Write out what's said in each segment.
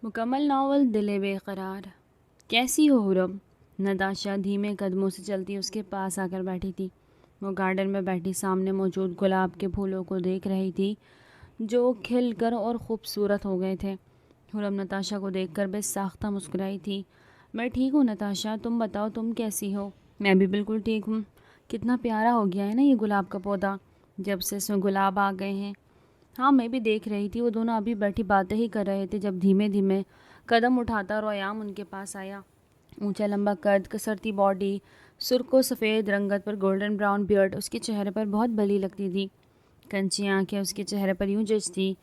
مکمل ناول دل بے قرار۔ کیسی ہو حرم؟ نتاشا دھیمے قدموں سے چلتی اس کے پاس آ کر بیٹھی تھی۔ وہ گارڈن میں بیٹھی سامنے موجود گلاب کے پھولوں کو دیکھ رہی تھی جو کھل کر اور خوبصورت ہو گئے تھے۔ حرم نتاشا کو دیکھ کر بے ساختہ مسکرائی تھی۔ میں ٹھیک ہوں نتاشا، تم بتاؤ تم کیسی ہو؟ میں بھی بالکل ٹھیک ہوں۔ کتنا پیارا ہو گیا ہے نا یہ گلاب کا پودا، جب سے اس میں گلاب آ گئے ہیں۔ ہاں میں بھی دیکھ رہی تھی، وہ دونوں ابھی بیٹھی باتیں ہی کر رہے تھے جب دھیمے دھیمے قدم اٹھاتا رویام ان کے پاس آیا۔ اونچا لمبا قد، کسرتی باڈی، سرخ و سفید رنگت پر گولڈن براؤن بیئرڈ اس کے چہرے پر بہت بلی لگتی تھی۔ کنچی آنکھیں اس کے چہرے پر یوں جچتی،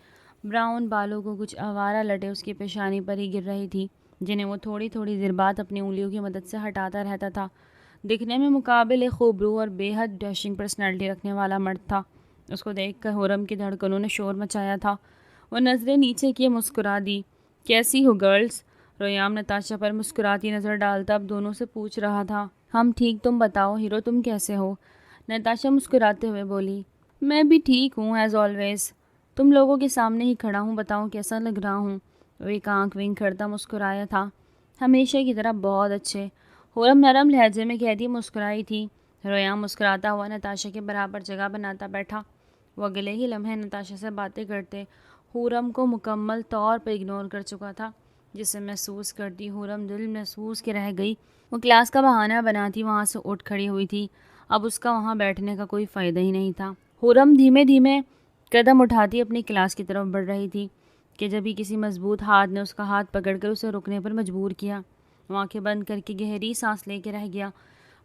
براؤن بالوں کو کچھ آوارہ لٹے اس کی پیشانی پر ہی گر رہی تھی، جنہیں وہ تھوڑی تھوڑی دیر بعد اپنی انگلیوں کی مدد سے ہٹاتا رہتا تھا۔ دکھنے میں مقابل ایک خوبرو اور بے حد ڈیشنگ پرسنالٹی رکھنے والا مرد تھا۔ اس کو دیکھ کر حرم کی دھڑکنوں نے شور مچایا تھا۔ وہ نظریں نیچے کیے مسکرا دی۔ کیسی ہو گرلز؟ رویام نتاشا پر مسکراتی نظر ڈالتا اب دونوں سے پوچھ رہا تھا۔ ہم ٹھیک، تم بتاؤ ہیرو تم کیسے ہو؟ نتاشا مسکراتے ہوئے بولی۔ میں بھی ٹھیک ہوں ایز آلویز، تم لوگوں کے سامنے ہی کھڑا ہوں، بتاؤں کیسا لگ رہا ہوں؟ وہ ایک آنکھ ونک کرتا مسکرایا تھا۔ ہمیشہ کی طرح بہت اچھے، حرم نرم لہجے میں کہتی مسکرائی تھی۔ رویام مسکراتا ہوا نتاشا کے برابر جگہ بناتا بیٹھا۔ وہ اگلے ہی لمحے نتاشا سے باتیں کرتے حرم کو مکمل طور پر اگنور کر چکا تھا، جسے محسوس کرتی حرم دل محسوس کے رہ گئی۔ وہ کلاس کا بہانہ بناتی وہاں سے اٹھ کھڑی ہوئی تھی۔ اب اس کا وہاں بیٹھنے کا کوئی فائدہ ہی نہیں تھا۔ حرم دھیمے دھیمے قدم اٹھاتی اپنی کلاس کی طرف بڑھ رہی تھی کہ جبھی کسی مضبوط ہاتھ نے اس کا ہاتھ پکڑ کر اسے رکنے پر مجبور کیا۔ وہ آنکھیں بند کر کے گہری سانس لے کے رہ گیا۔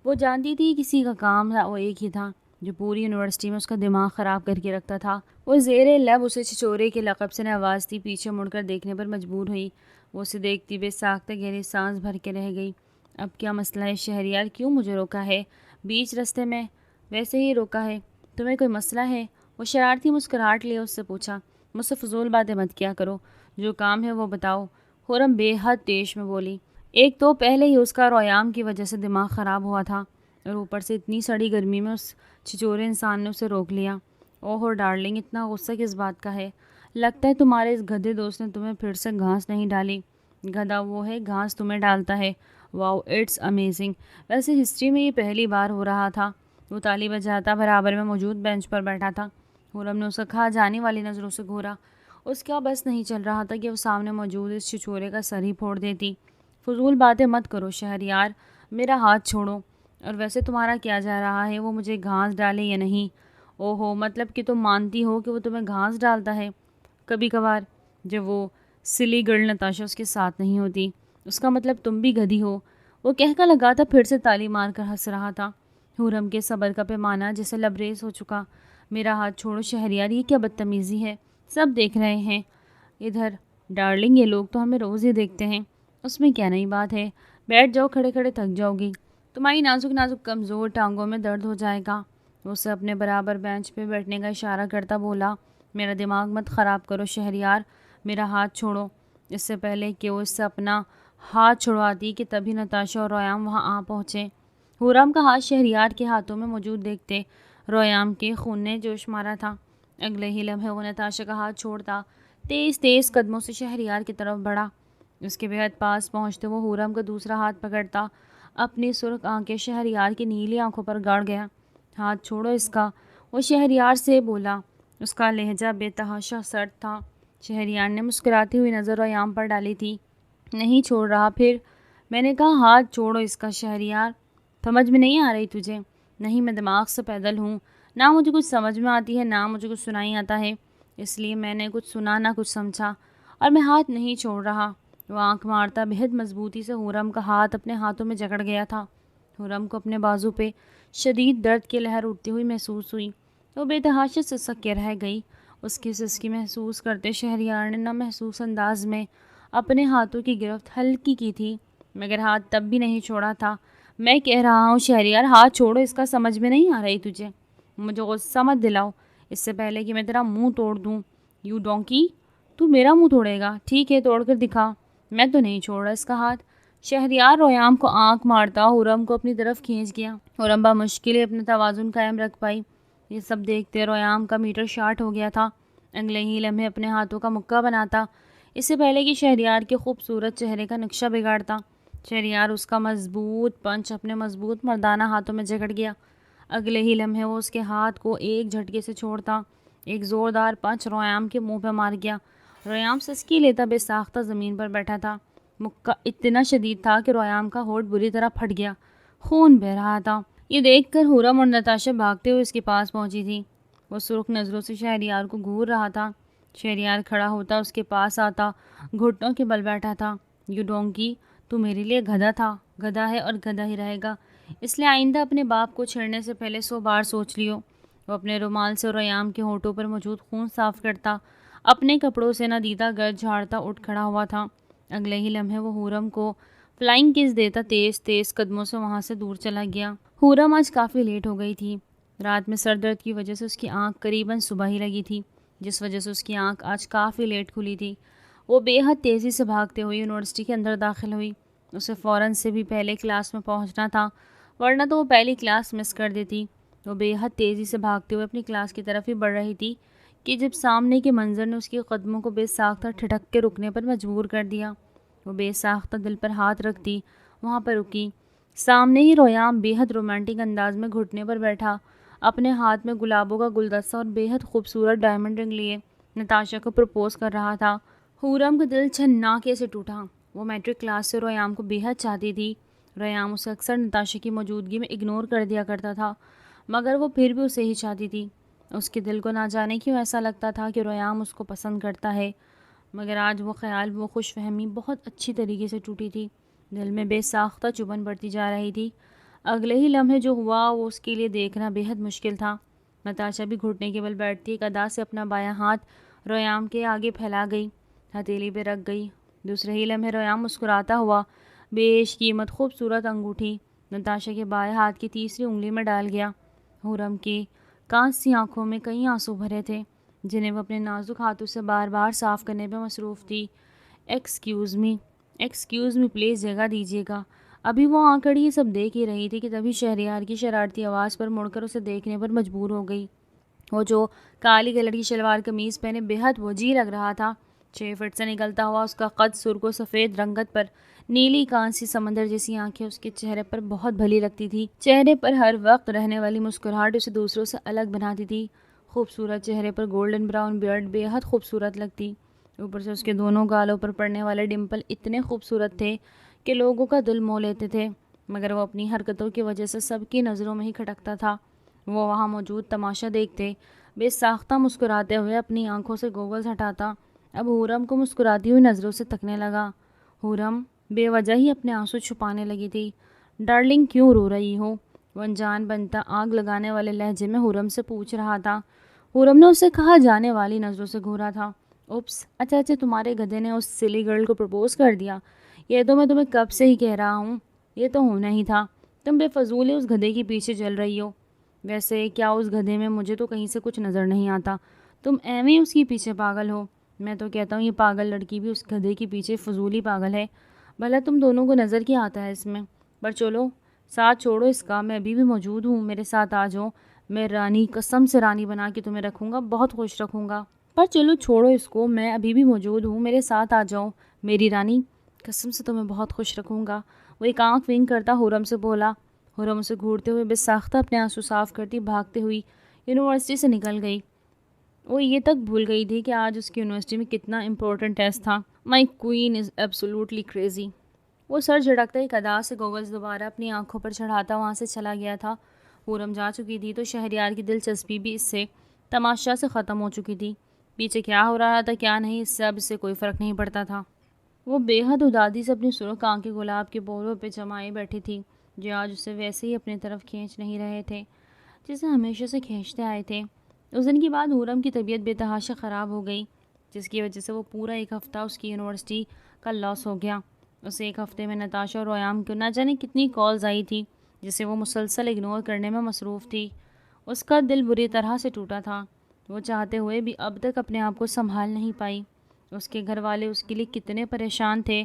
وہ جانتی تھی کسی کا کام وہ ایک ہی تھا جو پوری یونیورسٹی میں اس کا دماغ خراب کر کے رکھتا تھا۔ وہ زیر لب اسے چھچورے کے لقب سے نوازتی پیچھے مڑ کر دیکھنے پر مجبور ہوئی۔ وہ اسے دیکھتی بے ساختہ گہری سانس بھر کے رہ گئی۔ اب کیا مسئلہ ہے شہریار، کیوں مجھے روکا ہے بیچ رستے میں؟ ویسے ہی روکا ہے، تمہیں کوئی مسئلہ ہے؟ وہ شرارتی مسکراہٹ لیے اس سے پوچھا۔ مجھ سے فضول باتیں مت کیا کرو، جو کام ہے وہ بتاؤ، حرم بے حد تیش میں بولی۔ ایک تو پہلے ہی اس کا رویام کی وجہ سے دماغ خراب ہوا تھا، اور اوپر سے اتنی سڑی گرمی میں اس چھچورے انسان نے اسے روک لیا۔ اوہ ڈارلنگ، اتنا غصہ کس بات کا ہے؟ لگتا ہے تمہارے اس گدھے دوست نے تمہیں پھر سے گھاس نہیں ڈالی۔ گدھا وہ ہے، گھاس تمہیں ڈالتا ہے؟ واو اٹس امیزنگ۔ ویسے ہسٹری میں یہ پہلی بار ہو رہا تھا۔ وہ تالی بجاتا برابر میں موجود بینچ پر بیٹھا تھا۔ حرم نے اسے کھا جانے والی نظروں سے گھورا۔ اس کا بس نہیں چل رہا تھا کہ وہ سامنے موجود اس چھچورے کا سر ہی پھوڑ دیتی۔ فضول باتیں مت کرو شہریار، میرا ہاتھ چھوڑو۔ اور ویسے تمہارا کیا جا رہا ہے، وہ مجھے گھاس ڈالے یا نہیں؟ اوہو، مطلب کہ تم مانتی ہو کہ وہ تمہیں گھاس ڈالتا ہے کبھی کبھار، جب وہ سلی گرل نتاشا اس کے ساتھ نہیں ہوتی؟ اس کا مطلب تم بھی گدھی ہو؟ وہ کہہ کر لگاتا پھر سے تالی مار کر ہنس رہا تھا۔ حرم کے صبر کا پیمانہ جیسے لبریز ہو چکا۔ میرا ہاتھ چھوڑو شہریار، یہ کیا بدتمیزی ہے؟ سب دیکھ رہے ہیں ادھر۔ ڈارلنگ یہ لوگ تو ہمیں روز ہی دیکھتے ہیں، اس میں کیا نئی بات ہے؟ بیٹھ جاؤ، کھڑے کھڑے تھک جاؤ گی، تمہاری نازک نازک کمزور ٹانگوں میں درد ہو جائے گا۔ وہ اسے اپنے برابر بینچ پہ بیٹھنے کا اشارہ کرتا بولا۔ میرا دماغ مت خراب کرو شہریار، میرا ہاتھ چھوڑو۔ اس سے پہلے کہ وہ اس سے اپنا ہاتھ چھڑواتی کہ تبھی نتاشا اور رویام وہاں آ پہنچے۔ حرم کا ہاتھ شہریار کے ہاتھوں میں موجود دیکھتے رویام کے خون نے جوش مارا تھا۔ اگلے ہی لمحے وہ نتاشا کا ہاتھ چھوڑتا تیز تیز قدموں سے شہریار کی طرف بڑھا۔ اس کے بہت پاس پہنچتے وہ حرم کا دوسرا ہاتھ پکڑتا اپنی سرخ آنکھیں شہریار کی نیلی آنکھوں پر گاڑ گیا۔ ہاتھ چھوڑو اس کا، وہ شہریار سے بولا۔ اس کا لہجہ بے تحاشا سرد تھا۔ شہریار نے مسکراتی ہوئی نظر رویام پر ڈالی تھی۔ نہیں چھوڑ رہا پھر؟ میں نے کہا ہاتھ چھوڑو اس کا شہریار، سمجھ میں نہیں آ رہی تجھے؟ نہیں، میں دماغ سے پیدل ہوں، نہ مجھے کچھ سمجھ میں آتی ہے نہ مجھے کچھ سنائی آتا ہے، اس لیے میں نے کچھ سنا نہ کچھ سمجھا، اور میں ہاتھ نہیں چھوڑ رہا۔ وہ آنکھ مارتا بہت مضبوطی سے حرم کا ہاتھ اپنے ہاتھوں میں جکڑ گیا تھا۔ حرم کو اپنے بازو پہ شدید درد کی لہر اٹھتی ہوئی محسوس ہوئی۔ وہ بے تحاشا سسک کے رہ گئی۔ اس کی سسکی محسوس کرتے شہریار نے نہ محسوس انداز میں اپنے ہاتھوں کی گرفت ہلکی کی تھی، مگر ہاتھ تب بھی نہیں چھوڑا تھا۔ میں کہہ رہا ہوں شہریار ہاتھ چھوڑو اس کا، سمجھ میں نہیں آ رہی تجھے؟ مجھے غصہ مت دلاؤ، اس سے پہلے کہ میں تیرا منہ توڑ دوں۔ یو ڈونکی، تو میرا منہ توڑے گا؟ ٹھیک ہے توڑ کر دکھا، میں تو نہیں چھوڑ رہا اس کا ہاتھ۔ شہریار رویام کو آنکھ مارتا حرم کو اپنی طرف کھینچ گیا۔ حرم بمشکل اپنا توازن قائم رکھ پائی۔ یہ سب دیکھتے رویام کا میٹر شارٹ ہو گیا تھا۔ اگلے ہی لمحے اپنے ہاتھوں کا مکہ بناتا اس سے پہلے کہ شہریار کے خوبصورت چہرے کا نقشہ بگاڑتا، شہریار اس کا مضبوط پنچ اپنے مضبوط مردانہ ہاتھوں میں جکڑ گیا۔ اگلے ہی لمحے وہ اس کے ہاتھ کو ایک جھٹکے سے چھوڑتا۔ ایک زوردار پنچ ریام کے منہ پہ مار گیا۔ ریام سسکی لیتا بے ساختہ زمین پر بیٹھا تھا۔ مکہ اتنا شدید تھا کہ ریام کا ہونٹ بری طرح پھٹ گیا، خون بہہ رہا تھا۔ یہ دیکھ کر ہورم اور نتاشا بھاگتے ہوئے اس کے پاس پہنچی تھی۔ وہ سرخ نظروں سے شہریار کو گھور رہا تھا۔ شہریار کھڑا ہوتا، اس کے پاس آتا، گھٹنوں کے بل بیٹھا تھا۔ یو ڈونکی، تو میرے لیے گدھا تھا، گدھا ہے اور گدھا ہی رہے گا، اس لیے آئندہ اپنے باپ کو چھیڑنے سے پہلے 100 بار سوچ لیو۔ وہ اپنے رومال سے ریام کے ہونٹوں پر موجود خون صاف کرتا، اپنے کپڑوں سے ندیدہ گرد جھاڑتا اٹھ کھڑا ہوا تھا۔ اگلے ہی لمحے وہ ہورم کو فلائنگ کس دیتا تیز تیز قدموں سے وہاں سے دور چلا گیا۔ ہورم آج کافی لیٹ ہو گئی تھی۔ رات میں سر درد کی وجہ سے اس کی آنکھ قریباً صبح ہی لگی تھی، جس وجہ سے اس کی آنکھ آج کافی لیٹ کھلی تھی۔ وہ بے حد تیزی سے بھاگتے ہوئے یونیورسٹی کے اندر داخل ہوئی۔ اسے فوراً سے بھی پہلے کلاس میں پہنچنا تھا، ورنہ تو وہ پہلی کلاس مس کر دیتی۔ وہ بے حد تیزی سے بھاگتے ہوئے اپنی کلاس کی طرف ہی بڑھ رہی تھی کہ جب سامنے کے منظر نے اس کے قدموں کو بے ساختہ ٹھٹک کے رکنے پر مجبور کر دیا۔ وہ بے ساختہ دل پر ہاتھ رکھتی وہاں پر رکی۔ سامنے ہی ریام بے حد رومانٹک انداز میں گھٹنے پر بیٹھا، اپنے ہاتھ میں گلابوں کا گلدستہ اور بے حد خوبصورت ڈائمنڈ رنگ لیے نتاشا کو پرپوز کر رہا تھا۔ ہورم کا دل چھناکے سے ٹوٹا۔ وہ میٹرک کلاس سے ریام کو بے حد چاہتی تھی۔ ریام اسے اکثر نتاشا کی موجودگی میں اگنور کر دیا کرتا تھا، مگر وہ پھر بھی اسے ہی چاہتی تھی۔ اس کے دل کو نہ جانے کیوں ایسا لگتا تھا کہ ریام اس کو پسند کرتا ہے، مگر آج وہ خیال، وہ خوش فہمی بہت اچھی طریقے سے ٹوٹی تھی۔ دل میں بے ساختہ چبھن بڑھتی جا رہی تھی۔ اگلے ہی لمحے جو ہوا وہ اس کے لیے دیکھنا بے حد مشکل تھا۔ نتاشا بھی گھٹنے کے بل بیٹھتی ایک ادا سے اپنا بایاں ہاتھ ریام کے آگے پھیلا گئی، ہتھیلی پہ رکھ گئی۔ دوسرے ہی لمحے ریام مسکراتا ہوا بیش قیمت خوبصورت انگوٹھی نتاشا کے بائیں ہاتھ کی تیسری انگلی میں ڈال گیا۔ ہورم کی کانس سی آنکھوں میں کئی آنسو بھرے تھے، جنہیں وہ اپنے نازک ہاتھوں سے بار بار صاف کرنے پہ مصروف تھی۔ ایکسکیوز می پلیز جگہ دیجیے گا۔ ابھی وہ آنکڑی یہ سب دیکھ ہی رہی تھی کہ تبھی شہریار کی شرارتی آواز پر مڑ کر اسے دیکھنے پر مجبور ہو گئی۔ وہ جو کالی کلر کی شلوار قمیض پہنے بے حد وجیح لگ رہا تھا، 6 فٹ سے نکلتا ہوا اس کا قد سرخ و سفید رنگت پر نیلی کانسی سمندر جیسی آنکھیں اس کے چہرے پر بہت بھلی لگتی تھی۔ چہرے پر ہر وقت رہنے والی مسکراہٹ اسے دوسروں سے الگ بناتی تھی۔ خوبصورت چہرے پر گولڈن براؤن بیئرڈ بے حد خوبصورت لگتی، اوپر سے اس کے دونوں گالوں پر پڑنے والے ڈمپل اتنے خوبصورت تھے کہ لوگوں کا دل مو لیتے تھے، مگر وہ اپنی حرکتوں کی وجہ سے سب کی نظروں میں ہی کھٹکتا تھا۔ وہ وہاں موجود تماشا دیکھتے بے ساختہ مسکراتے ہوئے اپنی آنکھوں سے گوگلز ہٹاتا اب ہورم کو مسکراتی ہوئی نظروں سے تکنے لگا۔ ہورم بے وجہ ہی اپنے آنسو چھپانے لگی تھی۔ ڈارلنگ کیوں رو رہی ہو؟ وہ انجان بنتا آگ لگانے والے لہجے میں ہورم سے پوچھ رہا تھا۔ ہورم نے اسے کہا جانے والی نظروں سے گھورا تھا۔ اوپس، اچھا تمہارے گدھے نے اس سلی گرل کو پرپوز کر دیا؟ یہ تو میں تمہیں کب سے ہی کہہ رہا ہوں، یہ تو ہونا ہی تھا۔ تم بے فضول اس گدھے کے پیچھے چل رہی ہو۔ ویسے کیا اس گدھے میں مجھے تو کہیں سے کچھ نظر نہیں آتا، تم ایویں ہی اس کے پیچھے پاگل ہو۔ میں تو کہتا ہوں یہ پاگل لڑکی بھی اس گدھے کے پیچھے فضولی پاگل ہے۔ بھلا تم دونوں کو نظر کیا آتا ہے اس میں؟ پر چلو ساتھ چھوڑو اس کا، میں ابھی بھی موجود ہوں، میرے ساتھ آ جاؤ، میں رانی، قسم سے رانی بنا کے تمہیں رکھوں گا، بہت خوش رکھوں گا۔ پر چلو چھوڑو اس کو، میں ابھی بھی موجود ہوں، میرے ساتھ آ جاؤ میری رانی، قسم سے تمہیں بہت خوش رکھوں گا۔ وہ ایک آنکھ ونک کرتا ہورم سے بولا۔ ہورم اسے گھورتے ہوئے بے ساختہ اپنے آنسو صاف کرتی بھاگتے ہوئی یونیورسٹی سے نکل گئی۔ وہ یہ تک بھول گئی تھی کہ آج اس کی یونیورسٹی میں کتنا امپورٹنٹ ٹیسٹ تھا۔ مائی کوئین از ایبسولوٹلی کریزی۔ وہ سر جھٹکتا ایک ادا سے گوگلز دوبارہ اپنی آنکھوں پر چڑھاتا وہاں سے چلا گیا تھا۔ ہورم جا چکی تھی تو شہریار کی دلچسپی بھی اس سے تماشا سے ختم ہو چکی تھی۔ پیچھے کیا ہو رہا تھا کیا نہیں، اس سے اب اسے کوئی فرق نہیں پڑتا تھا۔ وہ بے حد ادادی سے اپنی سرخ آنکھیں گلاب کے بولوں پہ جمائے بیٹھی تھی، جو آج اسے ویسے ہی اپنی طرف کھینچ نہیں رہے تھے جسے ہمیشہ سے کھینچتے آئے تھے۔ اس دن کے بعد ہورم کی طبیعت بے تحاشا خراب ہو گئی، جس کی وجہ سے وہ پورا ایک ہفتہ اس کی یونیورسٹی کا لاس ہو گیا۔ اسے ایک ہفتے میں نتاشا اور ریام کو نہ جانے کتنی کالز آئی تھی جسے وہ مسلسل اگنور کرنے میں مصروف تھی۔ اس کا دل بری طرح سے ٹوٹا تھا۔ وہ چاہتے ہوئے بھی اب تک اپنے آپ کو سنبھال نہیں پائی۔ اس کے گھر والے اس کے لیے کتنے پریشان تھے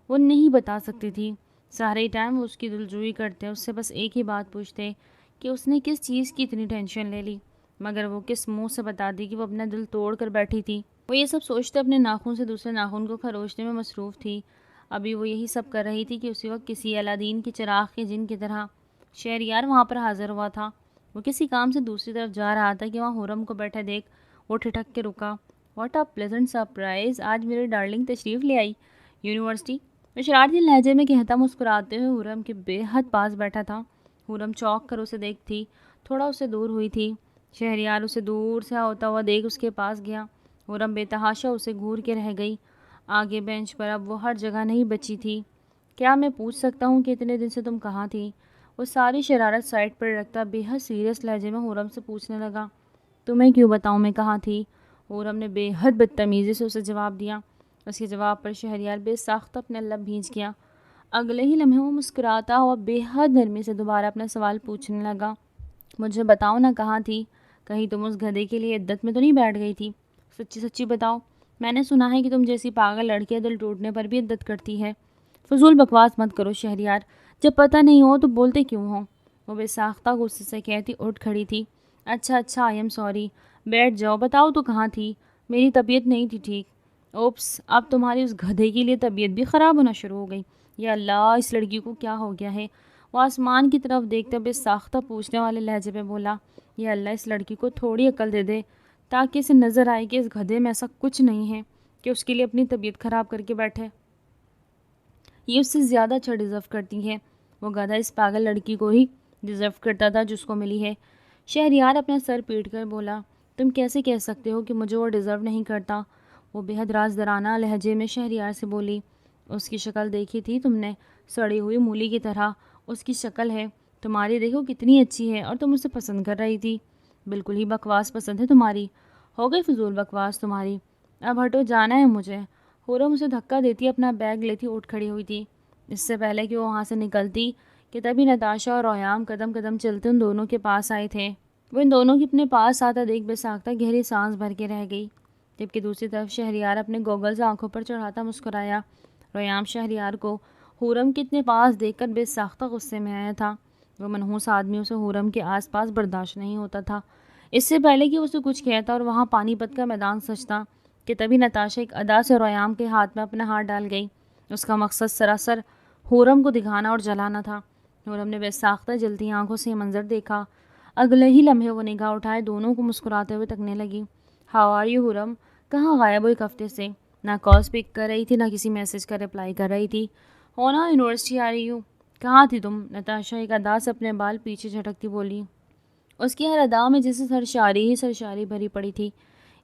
وہ نہیں بتا سکتی تھی۔ سارے ٹائم وہ اس کی دلجوئی کرتے، اس سے بس ایک ہی بات پوچھتے کہ اس نے کس چیز کی اتنی ٹینشن لے لی، مگر وہ کس منہ سے بتا دی کہ وہ اپنا دل توڑ کر بیٹھی تھی۔ وہ یہ سب سوچتے اپنے ناخن سے دوسرے ناخن کو خروشنے میں مصروف تھی۔ ابھی وہ یہی سب کر رہی تھی کہ اسی وقت کسی الادین کے چراغ کے جن کی طرح شہریار وہاں پر حاضر ہوا تھا۔ وہ کسی کام سے دوسری طرف جا رہا تھا کہ وہاں حرم کو بیٹھا دیکھ وہ ٹھٹک کے رکا۔ واٹ اے پلیزنٹ سرپرائز، آج میری ڈارلنگ تشریف لے آئی یونیورسٹی۔ وہ شرارتی لہجے میں کہتا مسکراتے ہوئے حرم کے بے حد پاس بیٹھا تھا۔ حرم چونک کر اسے دیکھ تھی، تھوڑا اسے دور ہوئی تھی۔ شہریار اسے دور سے ہوتا ہوا دیکھ اس کے پاس گیا۔ حرم بے تحاشا اسے گھور کے رہ گئی۔ آگے بینچ پر اب وہ ہر جگہ نہیں بچی تھی۔ کیا میں پوچھ سکتا ہوں کہ اتنے دن سے تم کہاں تھی؟ وہ ساری شرارت سائڈ پر رکھتا بے حد سیریس لہجے میں حرم سے پوچھنے لگا۔ تمہیں کیوں بتاؤں میں کہاں تھی؟ حرم نے بے حد بدتمیزی سے اسے جواب دیا۔ اس کے جواب پر شہریار بے ساختہ اپنے لب بھینچ گیا۔ اگلے ہی لمحے وہ مسکراتا ہوا بے حد نرمی سے دوبارہ اپنا سوال پوچھنے لگا۔ مجھے بتاؤ نہ کہاں تھی؟ کہیں تم اس گدھے کے لیے عدت میں تو نہیں بیٹھ گئی تھی؟ سچی سچی بتاؤ۔ میں نے سنا ہے کہ تم جیسی پاگل لڑکیاں دل ٹوٹنے پر بھی عدت کرتی ہے۔ فضول بکواس مت کرو شہریار، جب پتہ نہیں ہو تو بولتے کیوں ہو؟ وہ بے ساختہ غصے سے کہتی اٹھ کھڑی تھی۔ اچھا آئی ایم سوری، بیٹھ جاؤ، بتاؤ تو کہاں تھی؟ میری طبیعت نہیں تھی ٹھیک۔ اوپس، اب تمہاری اس گدھے کے لیے طبیعت بھی خراب ہونا شروع ہو گئی۔ یا اللہ، اس لڑکی کو کیا ہو گیا ہے؟ وہ آسمان کی طرف دیکھتے بے ساختہ پوچھنے والے لہجے پہ بولا، یا اللہ اس لڑکی کو تھوڑی عقل دے دے تاکہ اسے نظر آئے کہ اس گدھے میں ایسا کچھ نہیں ہے کہ اس کے لیے اپنی طبیعت خراب کر کے بیٹھے۔ یہ اس سے زیادہ اچھا ڈیزرو کرتی ہے۔ وہ گدھا اس پاگل لڑکی کو ہی ڈیزرو کرتا تھا جس کو ملی ہے۔ شہریار اپنا سر پیٹ کر بولا، تم کیسے کہہ سکتے ہو کہ مجھے وہ ڈیزرو نہیں کرتا؟ وہ بے حد رازدارانہ لہجے میں شہریار سے بولی۔ اس کی شکل دیکھی تھی تم نے؟ سڑی ہوئی مولی کی طرح اس کی شکل ہے۔ تمہاری دیکھو کتنی اچھی ہے، اور تم اسے پسند کر رہی تھی۔ بالکل ہی بکواس پسند ہے تمہاری۔ ہو گئی فضول بکواس تمہاری، اب ہٹو، جانا ہے مجھے۔ حرم اسے دھکا دیتی اپنا بیگ لیتی اٹھ کھڑی ہوئی تھی۔ اس سے پہلے کہ وہ وہاں سے نکلتی کہ تبھی نتاشا اور ریام قدم قدم چلتے ان دونوں کے پاس آئے تھے۔ وہ ان دونوں کے اپنے پاس آتا دیکھ بے ساختہ گہری سانس بھر کے رہ گئی، جبکہ دوسری طرف شہریار اپنے گوگلز آنکھوں پر چڑھاتا مسکرایا۔ ریام شہریار کو حرم کے اتنے پاس دیکھ کر بے ساختہ غصے میں آیا تھا۔ وہ منحوس آدمی اسے حرم کے آس پاس برداشت نہیں ہوتا تھا۔ اس سے پہلے کہ اسے کچھ کہتا اور وہاں پانی پت کا میدان سجتا کہ تبھی نتاشا ایک ادا سے ریام کے ہاتھ میں اپنا ہاتھ ڈال گئی۔ اس کا مقصد سراسر حرم کو دکھانا اور جلانا تھا۔ حرم نے بے ساختہ جلتی آنکھوں سے یہ منظر دیکھا۔ اگلے ہی لمحے وہ نگاہ اٹھائے دونوں کو مسکراتے ہوئے تکنے لگی۔ ہاؤ آر یو حرم؟ کہاں غائب ہو ایک ہفتے سے؟ نہ کالز پک کر رہی تھی، نہ کسی میسج کا رپلائی کر رہی تھی۔ ہونا یونیورسٹی آ رہی ہوں۔ کہاں تھی تم؟ نتاشا ایک ادا سے اپنے بال پیچھے جھٹکتی بولی۔ اس کی ہر ادا میں جیسے سرشاری بھری پڑی تھی۔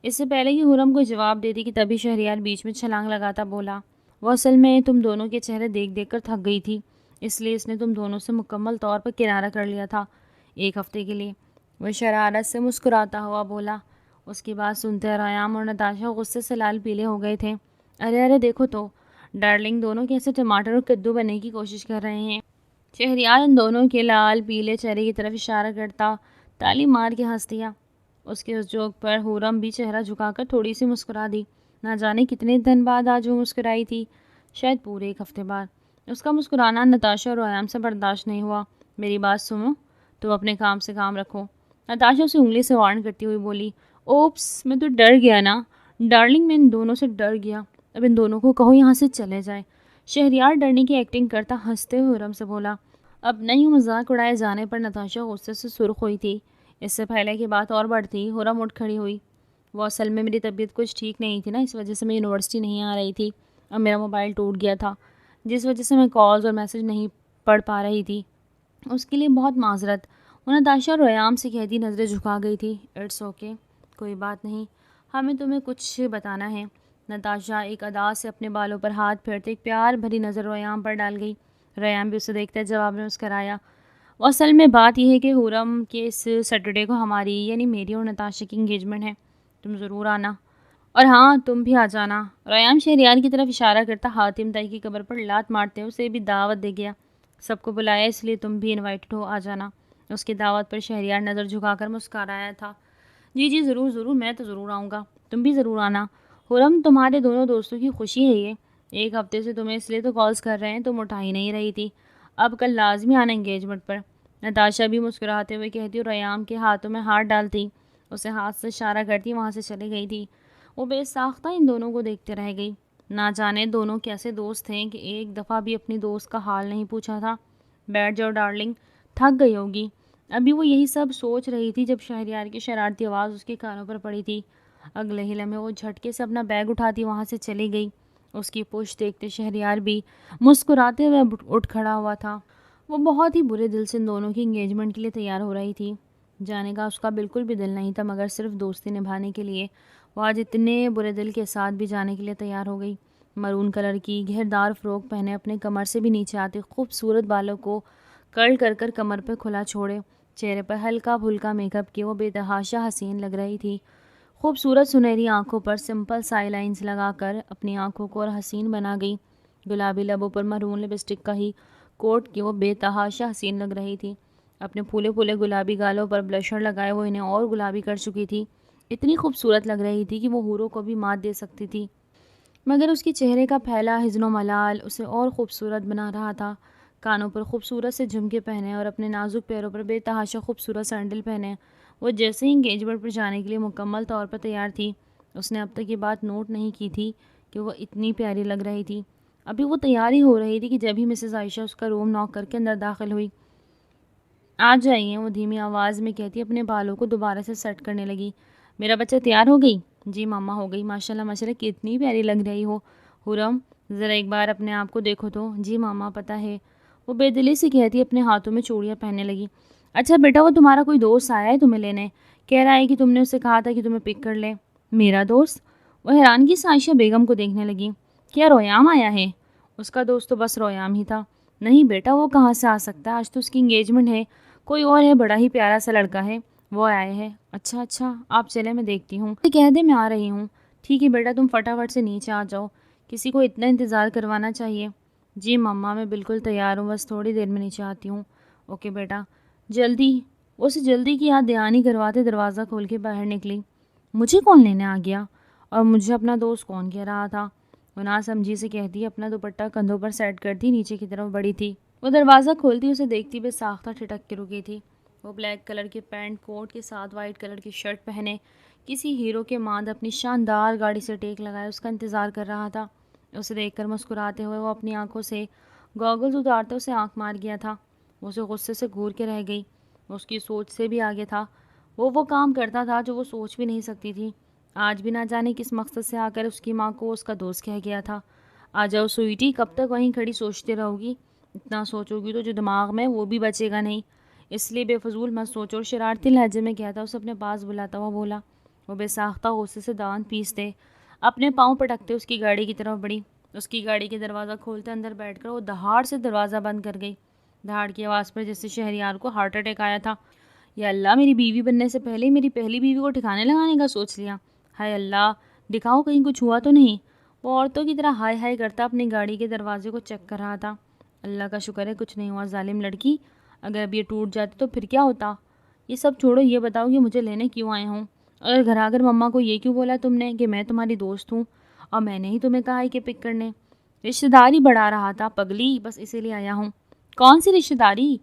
اس سے پہلے کہ حرم کو جواب دیتی کہ تبھی شہریار بیچ میں چھلانگ لگاتا بولا، وہ اصل میں تم دونوں کے چہرے دیکھ دیکھ کر تھک گئی تھی، اس لیے اس نے تم دونوں سے مکمل طور پر کنارہ کر لیا تھا ایک ہفتے کے لیے۔ وہ شرارت سے مسکراتا ہوا بولا۔ اس کی بات سنتے ریام اور نتاشا غصے سے لال پیلے ہو گئے تھے۔ ارے دیکھو تو، ڈارلنگ دونوں کیسے ٹماٹر اور کدو بننے کی کوشش کر رہے ہیں۔ شہریار ان دونوں کے لال پیلے چہرے کی طرف اشارہ کرتا تالی مار کے ہنس دیا۔ اس کے اس جوک پر حرم بھی چہرہ جھکا کر تھوڑی سی مسکرا دی۔ نہ جانے کتنے دن بعد آج وہ مسکرائی تھی، شاید پورے ایک ہفتے بعد۔ اس کا مسکرانا نتاشا اور ریام سے برداشت نہیں ہوا۔ میری بات سنو، تم اپنے کام سے کام رکھو، نتاشا اسے انگلی سے وارن کرتی ہوئی بولی۔ اوپس، میں تو ڈر گیا نا ڈارلنگ، میں ان دونوں سے ڈر گیا، اب ان دونوں کو کہو یہاں سے چلے جائے۔ شہریار ڈرنے کی ایکٹنگ کرتا ہنستے ہوئے حرم سے بولا۔ اب نہیں مذاق اڑائے جانے پر نتاشا غصے سے سرخ ہوئی تھی۔ اس سے پہلے کہ بات اور بڑھتی حرم اٹھ کھڑی ہوئی۔ وہ اصل میں میری طبیعت کچھ ٹھیک نہیں تھی نا، اس وجہ سے میں یونیورسٹی نہیں آ رہی تھی، اور میرا موبائل ٹوٹ گیا تھا جس وجہ سے میں کالز اور میسج نہیں پڑھ پا رہی تھی، اس کے لیے بہت معذرت۔ وہ نتاشا اور ریام سے کہتی نظریں جھکا گئی تھی۔ اٹس اوکے، کوئی بات نہیں، ہمیں تمہیں کچھ بتانا ہے۔ نتاشا ایک ادا سے اپنے بالوں پر ہاتھ پھیرتے ایک پیار بھری نظر ریام پر ڈال گئی۔ ریام بھی اسے دیکھتے جواب میں مسکرایا۔ وہ اصل میں بات یہ ہے کہ حرم کے اس سیٹرڈے کو ہماری یعنی میری اور نتاشا کی انگیجمنٹ ہے، تم ضرور آنا، اور ہاں تم بھی آ جانا۔ ریام شہریار کی طرف اشارہ کرتا حاتم تائی کی قبر پر لات مارتے اسے بھی دعوت دے گیا۔ سب کو بلایا اس لیے تم بھی انوائٹڈ ہو، آ جانا۔ اس کی دعوت پر شہریار نظر جھکا کر مسکرایا تھا۔ جی ضرور، میں تو ضرور آؤں گا، تم بھی ضرور آنا۔ حرم، تمہارے دونوں دوستوں کی خوشی ہے یہ، ایک ہفتے سے تمہیں اس لیے تو کالز کر رہے ہیں، تم اٹھا ہی نہیں رہی تھی، اب کل لازمی آنا انگیجمنٹ پر۔ نتاشا بھی مسکراتے ہوئے کہتی اور ریام کے ہاتھوں میں ہاتھ ڈالتی اسے ہاتھ سے اشارہ کرتی وہاں سے چلی گئی تھی۔ وہ بے ساختہ ان دونوں کو دیکھتے رہ گئی۔ نہ جانے دونوں کیسے دوست تھے کہ ایک دفعہ بھی اپنی دوست کا حال نہیں پوچھا تھا۔ بیٹھ جاؤ ڈارلنگ، تھک گئی ہوگی۔ ابھی وہ یہی سب سوچ رہی تھی جب شہریار کی شرارتی آواز اس کے کانوں پر پڑی تھی۔ اگلے ہی لمحے وہ جھٹکے سے اپنا بیگ اٹھاتی وہاں سے چلی گئی۔ اس کی پشت دیکھتے شہریار بھی مسکراتے ہوئے اٹھ کھڑا ہوا تھا۔ وہ بہت ہی برے دل سے ان دونوں کی انگیجمنٹ کے لیے تیار ہو رہی تھی۔ جانے کا اس کا بالکل بھی دل نہیں تھا، مگر صرف دوستی نبھانے کے لیے وہ آج اتنے برے دل کے ساتھ بھی جانے کے لیے تیار ہو گئی۔ مرون کلر کی گھیردار فروک پہنے، اپنے کمر سے بھی نیچے آتے خوبصورت بالوں کو کرل کر کر کمر پہ کھلا چھوڑے، چہرے پر ہلکا پھلکا میک اپ کیے وہ بے تحاشا حسین لگ رہی تھی۔ خوبصورت سنہری آنکھوں پر سمپل سائی لائنز لگا کر اپنی آنکھوں کو اور حسین بنا گئی۔ گلابی لبوں پر مرون لپسٹک کا ہی کوٹ کی وہ بے تحاشا حسین لگ رہی تھی۔ اپنے پھولے پھولے گلابی گالوں پر بلشر لگائے وہ انہیں اور گلابی کر چکی تھی۔ اتنی خوبصورت لگ رہی تھی کہ وہ حوروں کو بھی مات دے سکتی تھی، مگر اس کے چہرے کا پھیلا حزن و ملال اسے اور خوبصورت بنا رہا تھا۔ کانوں پر خوبصورت سے جھمکے پہنے اور اپنے نازک پیروں پر بے تحاشا خوبصورت سینڈل پہنے وہ جیسے ہی انگیجمنٹ پر جانے کے لیے مکمل طور پر تیار تھی۔ اس نے اب تک یہ بات نوٹ نہیں کی تھی کہ وہ اتنی پیاری لگ رہی تھی۔ ابھی وہ تیار ہی ہو رہی تھی کہ جب ہی مسز عائشہ اس کا روم ناک کر کے اندر داخل ہوئی۔ آ جائیے، وہ دھیمی آواز میں کہتی اپنے بالوں کو دوبارہ سے سیٹ کرنے لگی۔ میرا بچہ تیار ہو گئی؟ جی ماما ہو گئی، ماشاءاللہ ماشاءاللہ کتنی پیاری لگ رہی ہو حرم، ذرا ایک بار اپنے آپ کو دیکھو تو۔ جی ماما پتہ ہے، وہ بے دلی سے کہتی اپنے ہاتھوں میں چوڑیاں پہننے لگی۔ اچھا بیٹا، وہ تمہارا کوئی دوست آیا ہے تمہیں لینے، کہہ رہا ہے کہ تم نے اسے کہا تھا کہ تمہیں پک کر لے۔ میرا دوست؟ وہ حیرانگی سے عائشہ بیگم کو دیکھنے لگی۔ کیا رویام آیا ہے؟ اس کا دوست تو بس رویام ہی تھا۔ نہیں بیٹا، وہ کہاں سے آ سکتا ہے، آج تو اس کی انگیجمنٹ ہے، کوئی اور ہے، بڑا ہی پیارا سا لڑکا ہے، وہ آئے ہیں۔ اچھا اچھا، آپ چلے میں دیکھتی ہوں، کہہ دے میں آ رہی ہوں۔ ٹھیک ہے بیٹا، تم فٹافٹ سے نیچے آ جاؤ، کسی کو اتنا انتظار کروانا چاہیے۔ جی مما میں بالکل تیار ہوں، بس تھوڑی دیر میں نیچے آتی ہوں۔ اوکے بیٹا، جلدی۔ وہ اسے جلدی کی یاد دہانی کرواتے دروازہ کھول کے باہر نکلی۔ مجھے کون لینے آ گیا اور مجھے اپنا دوست کون کہہ رہا تھا؟ وہ نا سمجھی سے کہتی اپنا دوپٹہ کندھوں پر سیٹ کرتی نیچے کی طرف بڑھی تھی۔ وہ دروازہ کھولتی اسے دیکھتی بے ساختہ ٹھٹک کے رکی تھی۔ وہ بلیک کلر کے پینٹ کوٹ کے ساتھ وائٹ کلر کی شرٹ پہنے کسی ہیرو کے ماند اپنی شاندار گاڑی سے ٹیک لگائے اس کا انتظار کر رہا تھا۔ اسے دیکھ کر مسکراتے ہوئے وہ اپنی آنکھوں سے گوگلز اتارتے اسے آنکھ مار گیا تھا۔ وہ اسے غصے سے گھور کے رہ گئی۔ وہ اس کی سوچ سے بھی آگے تھا، وہ کام کرتا تھا جو وہ سوچ بھی نہیں سکتی تھی۔ آج بھی نہ جانے کس مقصد سے آ کر اس کی ماں کو اس کا دوست کہہ گیا تھا۔ آ جاؤ سوئیٹی، کب تک وہیں کھڑی سوچتے رہو گی؟ اتنا سوچو گی تو جو دماغ میں وہ بھی بچے گا نہیں، اس لیے بے فضول مت سوچو۔ اور شرارتی لہجے میں کہتا اسے اپنے پاس بلاتا ہوا بولا۔ وہ بے ساختہ غصے سے دانت پیستے اپنے پاؤں پٹکتے اس کی گاڑی کی طرف بڑھی۔ اس کی گاڑی کے دروازہ کھولتے اندر بیٹھ کر وہ دہاڑ سے دروازہ بند کر گئی۔ دہاڑ کی آواز پر جیسے شہریار کو ہارٹ اٹیک آیا تھا۔ یا اللہ، میری بیوی بننے سے پہلے میری پہلی بیوی کو ٹھکانے لگانے کا سوچ لیا۔ ہائے اللہ، دکھاؤ کہیں کچھ ہوا تو نہیں۔ وہ عورتوں کی طرح ہائے ہائے کرتا اپنی گاڑی کے دروازے کو چیک کر رہا تھا۔ اللہ کا شکر ہے کچھ نہیں ہوا، ظالم لڑکی، اگر اب یہ ٹوٹ جاتی تو پھر کیا ہوتا؟ یہ سب چھوڑو، یہ بتاؤ کہ مجھے لینے کیوں آئے ہوں؟ اگر گھر آ کر مما کو یہ کیوں بولا تم نے کہ میں تمہاری دوست ہوں اور میں نے ہی تمہیں کہا ہے کہ پک کرنے؟ رشتہ داری بڑھا رہا تھا پگلی، بس اسی لیے آیا ہوں۔ کون سی رشتہ داری؟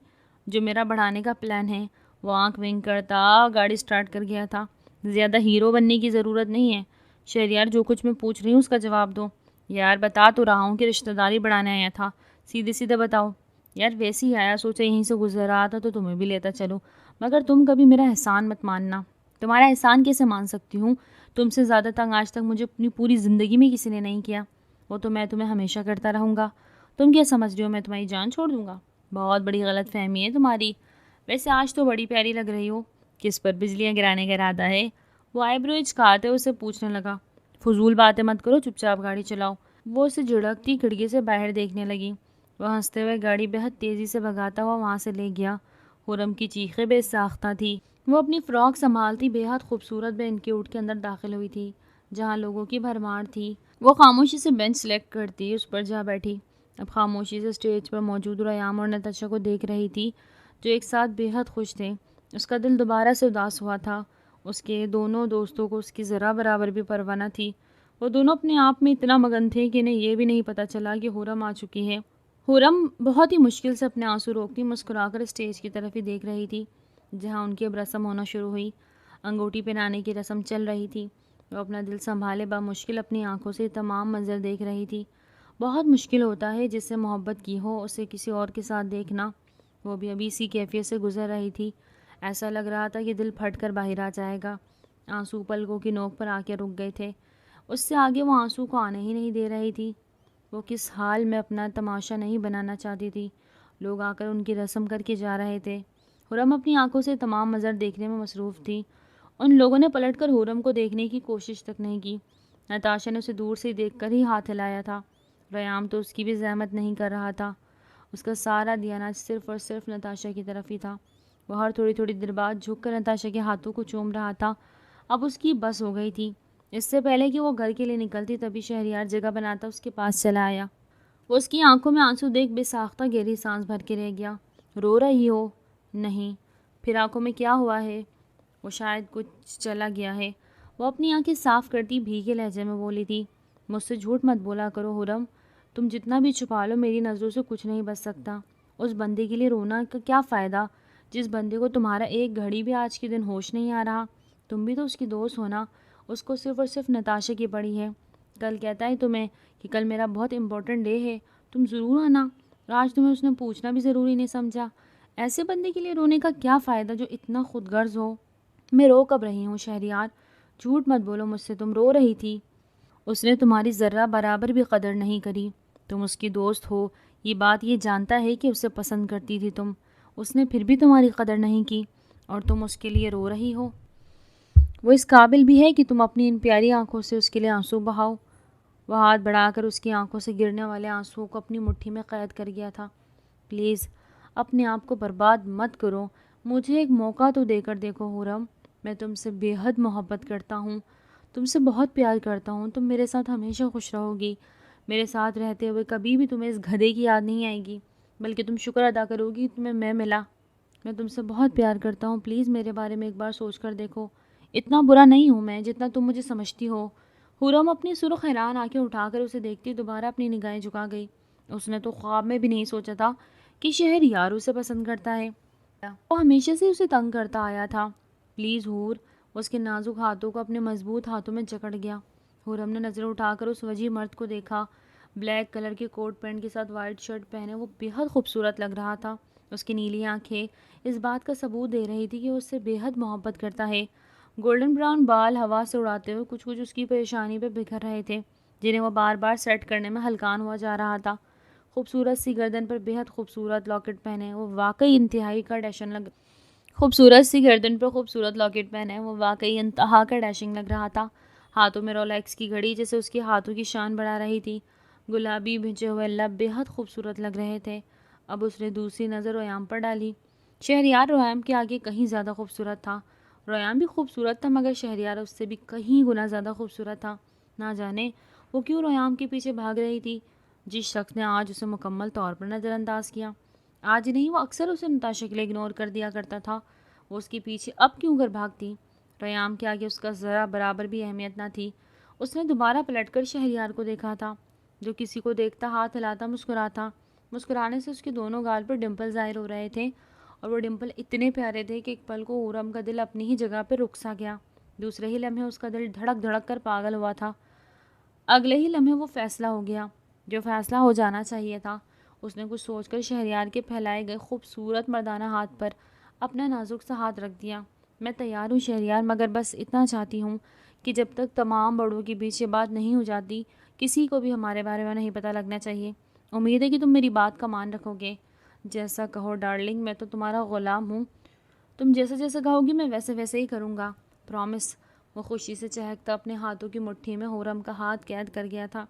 جو میرا بڑھانے کا پلان ہے۔ وہ آنکھ ونک کرتا گاڑی سٹارٹ کر گیا تھا۔ زیادہ ہیرو بننے کی ضرورت نہیں ہے شہریار، جو کچھ میں پوچھ رہی ہوں اس کا جواب دو۔ یار بتا تو رہا ہوں کہ رشتہ داری بڑھانے آیا تھا، سیدھے سیدھے بتاؤ۔ یار ویسے ہی آیا، سوچا یہیں سے گزر رہا تھا تو تمہیں بھی لیتا چلو، مگر تم کبھی میرا احسان مت ماننا۔ تمہارا احسان کیسے مان سکتی ہوں؟ تم سے زیادہ تنگ آج تک مجھے اپنی پوری زندگی میں کسی نے نہیں کیا، وہ تو میں تمہیں ہمیشہ کرتا رہوں گا۔ تم کیا سمجھ رہی ہو میں تمہاری جان چھوڑ دوں گا؟ بہت بڑی غلط فہمی ہے تمہاری۔ ویسے آج تو بڑی پیاری لگ رہی ہو، کس پر بجلیاں گرانے کا ارادہ ہے؟ وہ آئی برو اچکاتے اسے پوچھنے لگا۔ فضول باتیں مت کرو، چپ چاپ گاڑی چلاؤ۔ وہ اسے جھڑکتی کھڑکی سے باہر دیکھنے لگی۔ وہ ہنستے ہوئے گاڑی بہت تیزی سے بھگاتا ہوا وہاں سے لے گیا۔ حرم کی چیخیں بے ساختہ تھی۔ وہ اپنی فراک سنبھالتی بے حد خوبصورت بے انکیوٹ کے اندر داخل ہوئی تھی جہاں لوگوں کی بھرمار تھی۔ وہ خاموشی سے بینچ سلیکٹ کرتی اس پر جا بیٹھی۔ اب خاموشی سے اسٹیج پر موجود ریام اور نتاشا کو دیکھ رہی تھی جو ایک ساتھ بے حد خوش تھے۔ اس کا دل دوبارہ سے اداس ہوا تھا۔ اس کے دونوں دوستوں کو اس کی ذرا برابر بھی پرواہ نہ تھی۔ وہ دونوں اپنے آپ میں اتنا مگن تھے کہ انہیں یہ بھی نہیں پتہ چلا کہ حرم آ چکی ہے۔ حرم بہت ہی مشکل سے اپنے آنسو روکتی مسکرا کر اسٹیج کی طرف ہی دیکھ رہی تھی جہاں ان کی اب رسم ہونا شروع ہوئی۔ انگوٹھی پہنانے کی رسم چل رہی تھی۔ وہ اپنا دل سنبھالے بمشکل اپنی آنکھوں سے تمام منظر دیکھ رہی تھی۔ بہت مشکل ہوتا ہے جس سے محبت کی ہو اسے کسی اور کے ساتھ دیکھنا۔ وہ بھی ابھی اسی کیفیت سے گزر رہی تھی۔ ایسا لگ رہا تھا کہ دل پھٹ کر باہر آ جائے گا۔ آنسو پلکوں کی نوک پر آ کے رک گئے تھے۔ اس سے آگے وہ آنسو کو آنے ہی نہیں دے رہی تھی۔ وہ کس حال میں اپنا تماشا نہیں بنانا چاہتی تھی۔ لوگ آ کر ان کی رسم کر کے جا رہے تھے۔ حرم اپنی آنکھوں سے تمام منظر دیکھنے میں مصروف تھی۔ ان لوگوں نے پلٹ کر حرم کو دیکھنے کی کوشش تک نہیں کی۔ نتاشا نے اسے دور سے دیکھ کر ہی ہاتھ ہلایا تھا۔ ریام تو اس کی بھی زحمت نہیں کر رہا تھا۔ اس کا سارا دھیان صرف اور صرف نتاشا کی طرف ہی تھا۔ وہ ہر تھوڑی تھوڑی دیر بعد جھک کر نتاشا کے ہاتھوں کو چوم رہا تھا۔ اب اس کی بس ہو گئی تھی۔ اس سے پہلے کہ وہ گھر کے لیے نکلتی تبھی شہریار جگہ بناتا اس کے پاس چلا آیا۔ وہ اس کی آنکھوں میں آنسو دیکھ بے ساختہ گہری سانس بھر کے رہ گیا۔ رو رہی ہو؟ نہیں۔ پھر آنکھوں میں کیا ہوا ہے؟ وہ شاید کچھ چلا گیا ہے۔ وہ اپنی آنکھیں صاف کرتی بھیگے لہجے میں بولی تھی، مجھ سے جھوٹ مت بولا کرو حرم۔ تم جتنا بھی چھپا لو میری نظروں سے کچھ نہیں بچ سکتا۔ اس بندے کے لیے رونا کا کیا فائدہ جس بندے کو تمہارا ایک گھڑی بھی آج کے دن ہوش نہیں آ رہا۔ تم بھی تو اس کی دوست ہونا۔ اس کو صرف اور صرف نتاشا کی پڑی ہے۔ کل کہتا ہے تمہیں کہ کل میرا بہت امپورٹنٹ ڈے ہے، تم ضرور آنا۔ آج تمہیں اس نے پوچھنا بھی ضروری نہیں سمجھا۔ ایسے بندے کے لیے رونے کا کیا فائدہ جو اتنا خود غرض ہو؟ میں رو کب رہی ہوں شہریار؟ جھوٹ مت بولو مجھ سے، تم رو رہی تھی۔ اس نے تمہاری ذرہ برابر بھی قدر نہیں کری۔ تم اس کی دوست ہو، یہ بات یہ جانتا ہے کہ اسے پسند کرتی تھی تم۔ اس نے پھر بھی تمہاری قدر نہیں کی اور تم اس کے لیے رو رہی ہو۔ وہ اس قابل بھی ہے کہ تم اپنی ان پیاری آنکھوں سے اس کے لیے آنسو بہاؤ۔ وہ ہاتھ بڑھا کر اس کی آنکھوں سے گرنے والے آنسوؤں کو اپنی مٹھی میں قید کر گیا تھا۔ پلیز اپنے آپ کو برباد مت کرو، مجھے ایک موقع تو دے کر دیکھو حرم۔ میں تم سے بے حد محبت کرتا ہوں، تم سے بہت پیار کرتا ہوں۔ تم میرے ساتھ ہمیشہ خوش رہو گی۔ میرے ساتھ رہتے ہوئے کبھی بھی تمہیں اس گدھے کی یاد نہیں آئے گی، بلکہ تم شکر ادا کرو گی تمہیں میں ملا۔ میں تم سے بہت پیار کرتا ہوں، پلیز میرے بارے میں ایک بار سوچ کر دیکھو۔ اتنا برا نہیں ہوں میں جتنا تم مجھے سمجھتی ہو۔ حرم اپنی سرخ حیران آنکھیں اٹھا کر اسے دیکھتی دوبارہ اپنی نگاہیں جھکا گئی۔ اس نے تو خواب میں بھی نہیں سوچا تھا کہ شہریار اسے پسند کرتا ہے۔ وہ ہمیشہ سے اسے تنگ کرتا آیا تھا۔ پلیز حور، اس کے نازک ہاتھوں کو اپنے مضبوط ہاتھوں میں جکڑ گیا۔ حرم نے نظر اٹھا کر اس وجیح مرد کو دیکھا۔ بلیک کلر کے کوٹ پینٹ کے ساتھ وائٹ شرٹ پہنے وہ بے حد خوبصورت لگ رہا تھا۔ اس کی نیلی آنکھیں اس بات کا ثبوت دے رہی تھی کہ وہ اس سے بے حد محبت کرتا ہے۔ گولڈن براؤن بال ہوا سے اڑاتے ہوئے کچھ کچھ اس کی پریشانی پہ بکھر رہے تھے، جنہیں وہ بار بار سیٹ کرنے میں ہلکان ہوا جا رہا تھا۔ خوبصورت سی گردن پر بے حد خوبصورت لاکٹ پہنے وہ واقعی انتہائی کا ڈیشنگ لگ رہا تھا۔ ہاتھوں میں رولیکس کی گھڑی جیسے اس کے ہاتھوں کی شان بڑھا رہی تھی۔ گلابی بھنچے ہوئے لب بے حد خوبصورت لگ رہے تھے۔ اب اس نے دوسری نظر ریام پر ڈالی۔ شہریار ریام کے آگے کہیں زیادہ خوبصورت تھا۔ ریام بھی خوبصورت تھا مگر شہریار اس سے بھی کہیں گنا زیادہ خوبصورت تھا۔ نہ جانے وہ کیوں ریام کے پیچھے بھاگ رہی تھی۔ جس شخص نے آج اسے مکمل طور پر نظر انداز کیا، آج نہیں وہ اکثر اسے نتاشا کے لیے اگنور کر دیا کرتا تھا، وہ اس کے پیچھے اب کیوں کر بھاگتی؟ ریام کے آگے اس کا ذرا برابر بھی اہمیت نہ تھی۔ اس نے دوبارہ پلٹ کر شہریار کو دیکھا تھا، جو کسی کو دیکھتا ہاتھ ہلاتا مسکراتا۔ مسکرانے سے اس کے دونوں گال پر ڈمپل ظاہر ہو رہے تھے اور وہ ڈمپل اتنے پیارے تھے کہ ایک پل کو حرم کا دل اپنی ہی جگہ پہ رک سا گیا۔ دوسرے ہی لمحے اس کا دل دھڑک دھڑک کر پاگل ہوا تھا۔ اگلے ہی لمحے وہ فیصلہ ہو گیا جو فیصلہ ہو جانا چاہیے تھا۔ اس نے کچھ سوچ کر شہریار کے پھیلائے گئے خوبصورت مردانہ ہاتھ پر اپنا نازک سا ہاتھ رکھ دیا۔ میں تیار ہوں شہریار، مگر بس اتنا چاہتی ہوں کہ جب تک تمام بڑوں کے بیچ یہ بات نہیں ہو جاتی کسی کو بھی ہمارے بارے میں نہیں پتہ لگنا چاہیے۔ امید ہے کہ تم میری بات کا مان رکھو گے۔ جیسا کہو ڈارلنگ، میں تو تمہارا غلام ہوں، تم جیسا جیسا کہو گی میں ویسے ویسے ہی کروں گا، پرومس۔ وہ خوشی سے چہکتا اپنے ہاتھوں کی مٹھی میں حرم کا ہاتھ قید کر گیا تھا۔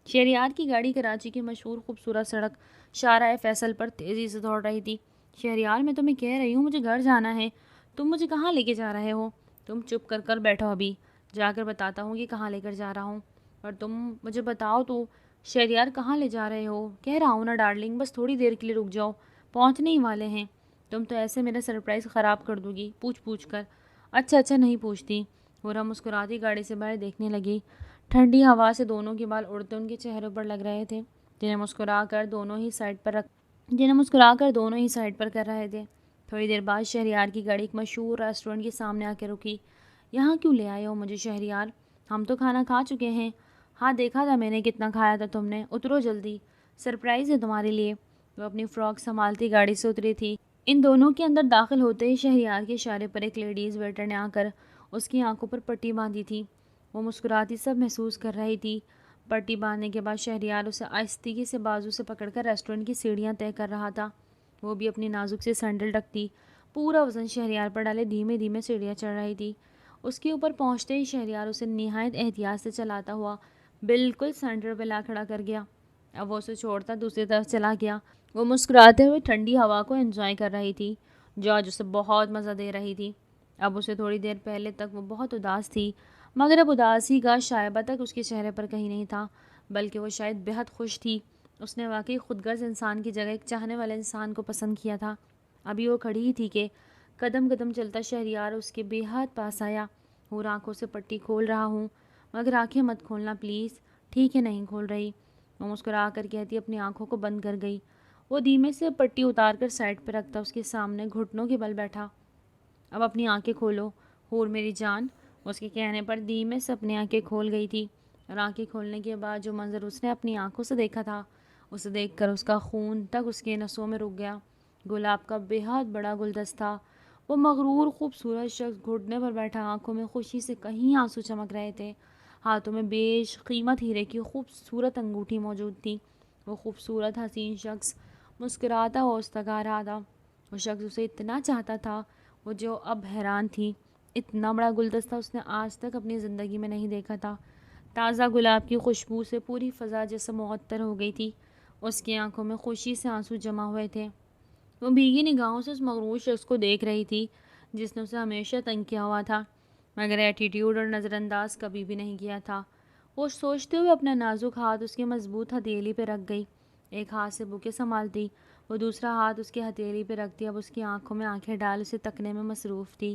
شہریار کی گاڑی کراچی کی مشہور خوبصورت سڑک شارع فیصل پر تیزی سے دوڑ رہی تھی۔ شہریار، میں تمہیں کہہ رہی ہوں مجھے گھر جانا ہے، تم مجھے کہاں لے کے جا رہے ہو؟ تم چپ کر بیٹھو، ابھی جا کر بتاتا ہوں کہ کہاں لے کر جا رہا ہوں، اور تم مجھے بتاؤ تو شہریار کہاں لے جا رہے ہو؟ کہہ رہا ہوں نا ڈارلنگ، بس تھوڑی دیر کے لیے رک جاؤ، پہنچنے ہی والے ہیں۔ تم تو ایسے میرا سرپرائز خراب کر دو گی پوچھ پوچھ کر۔ اچھا نہیں پوچھتی۔ حرم مسکراتی گاڑی سے باہر دیکھنے لگی۔ ٹھنڈی ہوا سے دونوں کے بال اڑتے ان کے چہروں پر لگ رہے تھے، جنہیں مسکرا کر دونوں ہی سائڈ پر کر رہے تھے۔ تھوڑی دیر بعد شہریار کی گاڑی ایک مشہور ریسٹورنٹ کے سامنے آ کے رکی۔ یہاں کیوں لے آئے ہو مجھے شہریار؟ ہم تو کھانا کھا چکے ہیں. ہاں دیکھا تھا میں نے کتنا کھایا تھا تم نے. اترو جلدی, سرپرائز ہے تمہارے لیے. وہ اپنی فراک سنبھالتی گاڑی سے اتری تھی. ان دونوں کے اندر داخل ہوتے ہی شہریار کے اشارے پر ایک لیڈیز ویٹر نے آ کر اس کی آنکھوں پر پٹی باندھی تھی. وہ مسکراتی سب محسوس کر رہی تھی. پٹی باندھنے کے بعد شہریار اسے آہستگی سے بازو سے پکڑ کر ریسٹورنٹ کی سیڑھیاں طے کر رہا تھا. وہ بھی اپنی نازک سے سینڈل ٹکتی پورا وزن شہریار پر ڈالے دھیمے دھیمے سیڑھیاں چڑھ رہی تھی. اس کے اوپر پہنچتے ہی شہریار اسے نہایت احتیاط سے چلاتا ہوا بالکل سینٹر پہ لا کھڑا کر گیا. اب وہ اسے چھوڑتا دوسری طرف چلا گیا. وہ مسکراتے ہوئے ٹھنڈی ہوا کو انجوائے کر رہی تھی. جارج اسے بہت مزہ دے رہی تھی. اب اسے تھوڑی دیر پہلے تک وہ بہت اداس تھی، مگر اب اداسی کا شائبہ تک اس کے چہرے پر کہیں نہیں تھا، بلکہ وہ شاید بہت خوش تھی. اس نے واقعی خودغرض انسان کی جگہ ایک چاہنے والے انسان کو پسند کیا تھا. ابھی وہ کھڑی ہی تھی کہ قدم قدم چلتا شہریار اس کے بے حد پاس آیا. اور آنکھوں سے پٹی کھول رہا ہوں، مگر آنکھیں مت کھولنا پلیز. ٹھیک ہے نہیں کھول رہی، وہ مسکرا کر کہتی اپنی آنکھوں کو بند کر گئی. وہ دھیمے سے پٹی اتار کر سائڈ پہ رکھتا اس کے سامنے گھٹنوں کے بل بیٹھا. اب اپنی آنکھیں کھولو حور میری جان. اس کے کہنے پر دھیمے سے اپنی آنکھیں کھول گئی تھی، اور آنکھیں کھولنے کے بعد جو منظر اس نے اپنی آنکھوں سے دیکھا تھا اسے دیکھ کر اس کا خون تک اس کے نسوں میں رک گیا. گلاب کا بے حد بڑا گلدستہ. وہ مغرور خوبصورت شخص گھٹنے پر بیٹھا، آنکھوں میں خوشی سے کہیں آنسو چمک رہے تھے. ہاتھوں میں بیش قیمت ہیرے کی خوبصورت انگوٹھی موجود تھی. وہ خوبصورت حسین شخص مسکراتا ہوا اس تک آ رہا تھا. وہ شخص اسے اتنا چاہتا تھا وہ جو اب حیران تھی. اتنا بڑا گلدستہ اس نے آج تک اپنی زندگی میں نہیں دیکھا تھا. تازہ گلاب کی خوشبو سے پوری فضا جیسے معطر ہو گئی تھی. اس کی آنکھوں میں خوشی سے آنسو جمع ہوئے تھے. وہ بھیگی نگاہوں سے اس مغرور شخص کو دیکھ رہی تھی جس نے اسے ہمیشہ تنگ کیا ہوا تھا، مگر ایٹیٹیوڈ اور نظر انداز کبھی بھی نہیں کیا تھا. وہ سوچتے ہوئے اپنا نازک ہاتھ اس کے مضبوط ہتھیلی پہ رکھ گئی. ایک ہاتھ سے بوکے سنبھالتی، وہ دوسرا ہاتھ اس کی ہتھیلی پہ رکھتی. اب اس کی آنکھوں میں آنکھیں ڈال اسے تکنے میں مصروف تھی.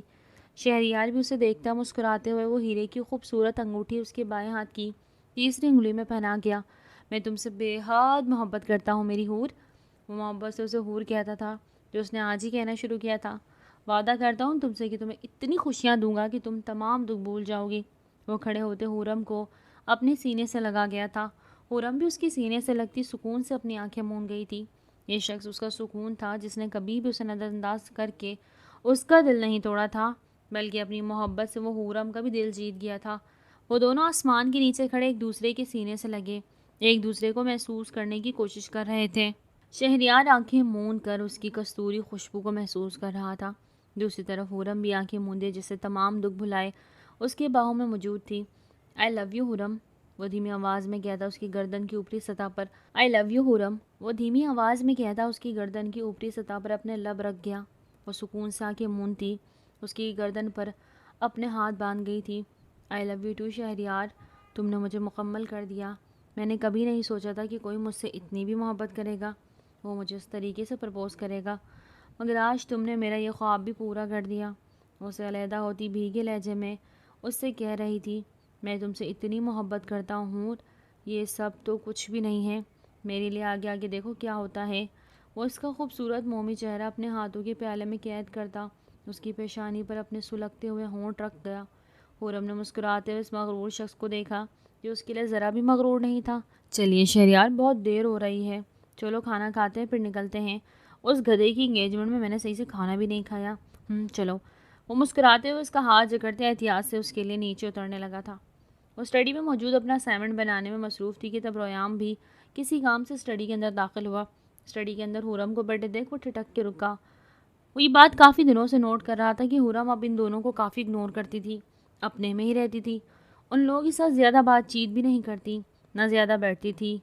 شہریار بھی اسے دیکھتا مسکراتے ہوئے وہ ہیرے کی خوبصورت انگوٹھی اس کے بائیں ہاتھ کی تیسری انگلی میں پہنا گیا. میں تم سے بے حد محبت کرتا ہوں میری حور. وہ محبت سے اسے حور کہتا تھا جو اس نے آج ہی کہنا شروع کیا تھا. وعدہ کرتا ہوں تم سے کہ تمہیں اتنی خوشیاں دوں گا کہ تم تمام دکھ بھول جاؤ گی. وہ کھڑے ہوتے حورم کو اپنے سینے سے لگا گیا تھا. حورم بھی اس کی سینے سے لگتی سکون سے اپنی آنکھیں مون گئی تھی. یہ شخص اس کا سکون تھا جس نے کبھی بھی اسے نظر انداز کر کے اس کا دل نہیں توڑا تھا، بلکہ اپنی محبت سے وہ حورم کا بھی دل جیت گیا تھا. وہ دونوں آسمان کے نیچے کھڑے ایک دوسرے کے سینے سے لگے ایک دوسرے کو محسوس کرنے کی کوشش کر رہے تھے. شہریار آنکھیں مون کر اس کی کستوری خوشبو کو محسوس کر رہا تھا. دوسری طرف حورم بھی آنکھیں موندے جسے تمام دکھ بھلائے اس کے باہوں میں موجود تھی. آئی لو یو حورم، وہ دھیمی آواز میں کہتا اس کی گردن کی اوپری سطح پر. آئی لو یو حورم، وہ دھیمی آواز میں کہتا اس کی گردن کی اوپری سطح پر اپنے لب رکھ گیا. وہ سکون سے آنکھیں مونتی اس کی گردن پر اپنے ہاتھ باندھ گئی تھی. آئی لو یو ٹو شہریار، تم نے مجھے مکمل کر دیا. میں نے کبھی نہیں سوچا تھا کہ کوئی مجھ سے اتنی بھی محبت کرے گا، وہ مجھے اس طریقے سے پرپوز کرے گا، مگر آج تم نے میرا یہ خواب بھی پورا کر دیا. وہ اسے علیحدہ ہوتی بھیگے لہجے میں اس سے کہہ رہی تھی میں تم سے اتنی محبت کرتا ہوں، یہ سب تو کچھ بھی نہیں ہے میرے لیے. آگے آگے دیکھو کیا ہوتا ہے. وہ اس کا خوبصورت مومی چہرہ اپنے ہاتھوں کے پیالے میں قید کرتا اس کی پیشانی پر اپنے سلگتے ہوئے ہونٹ رکھ گیا. حورم نے مسکراتے ہوئے اس مغرور شخص کو دیکھا جو اس کے لیے ذرا بھی مغرور نہیں تھا. چلیے شہریار، بہت دیر ہو رہی ہے، چلو کھانا کھاتے ہیں پھر نکلتے ہیں. اس گدھے کی انگیجمنٹ میں نے صحیح سے کھانا بھی نہیں کھایا. چلو. وہ مسکراتے ہوئے اس کا ہاتھ جکڑتے احتیاط سے اس کے لیے نیچے اترنے لگا تھا. وہ اسٹڈی میں موجود اپنا اسائنمنٹ بنانے میں مصروف تھی کہ تب ریام بھی کسی کام سے اسٹڈی کے اندر داخل ہوا. اسٹڈی کے اندر حورم کو بیٹھے دیکھ وہ ٹھٹک کے رکا. وہ یہ بات کافی دنوں سے نوٹ کر رہا تھا کہ حورم اب ان دونوں کو کافی اگنور کرتی تھی، اپنے میں ہی رہتی تھی، ان لوگوں کے ساتھ زیادہ بات چیت بھی نہیں کرتی، نہ زیادہ بیٹھتی تھی.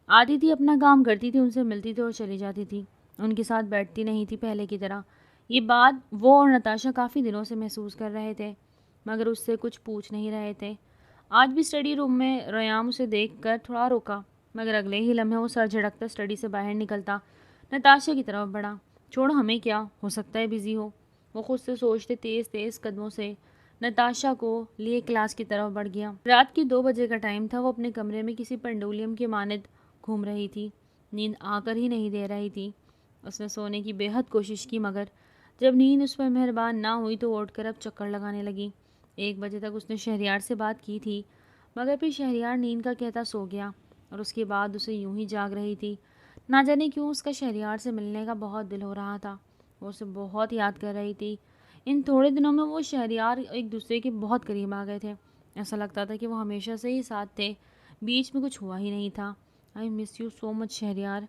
آتی تھی اپنا کام کرتی تھی، ان سے ملتی تھی اور چلی جاتی تھی، ان کے ساتھ بیٹھتی نہیں تھی پہلے کی طرح. یہ بات وہ اور نتاشا کافی دنوں سے محسوس کر رہے تھے، مگر اس سے کچھ پوچھ نہیں رہے تھے. آج بھی اسٹڈی روم میں ریام اسے دیکھ کر تھوڑا رکا، مگر اگلے ہی لمحے وہ سر جھٹکتا اسٹڈی سے باہر نکلتا نتاشا کی طرف بڑھا. چھوڑ ہمیں کیا، ہو سکتا ہے بزی ہو، وہ خود سے سوچتے تیز تیز قدموں سے نتاشا کو لیے کلاس کی طرف بڑھ گیا. رات کی 2 بجے کا ٹائم تھا. وہ اپنے کمرے میں کسی پنڈولیم کے مانند گھوم رہی تھی. نیند آ کر ہی نہیں دے رہی تھی. اس نے سونے کی بے حد کوشش کی، مگر جب نیند اس پر مہربان نہ ہوئی تو وہ اٹھ کر اب چکر لگانے لگی. 1 بجے تک اس نے شہریار سے بات کی تھی، مگر پھر شہریار نیند کا کہتا سو گیا اور اس کے بعد اسے یوں ہی جاگ رہی تھی۔ نہ جانے کیوں اس کا شہریار سے ملنے کا بہت دل ہو رہا تھا، وہ اسے بہت یاد کر رہی تھی۔ ان تھوڑے دنوں میں وہ شہریار ایک دوسرے کے بہت قریب آ گئے تھے، ایسا لگتا تھا کہ وہ ہمیشہ سے ہی ساتھ تھے، بیچ میں کچھ ہوا ہی نہیں تھا۔ آئی مس یو سو مچ شہریار،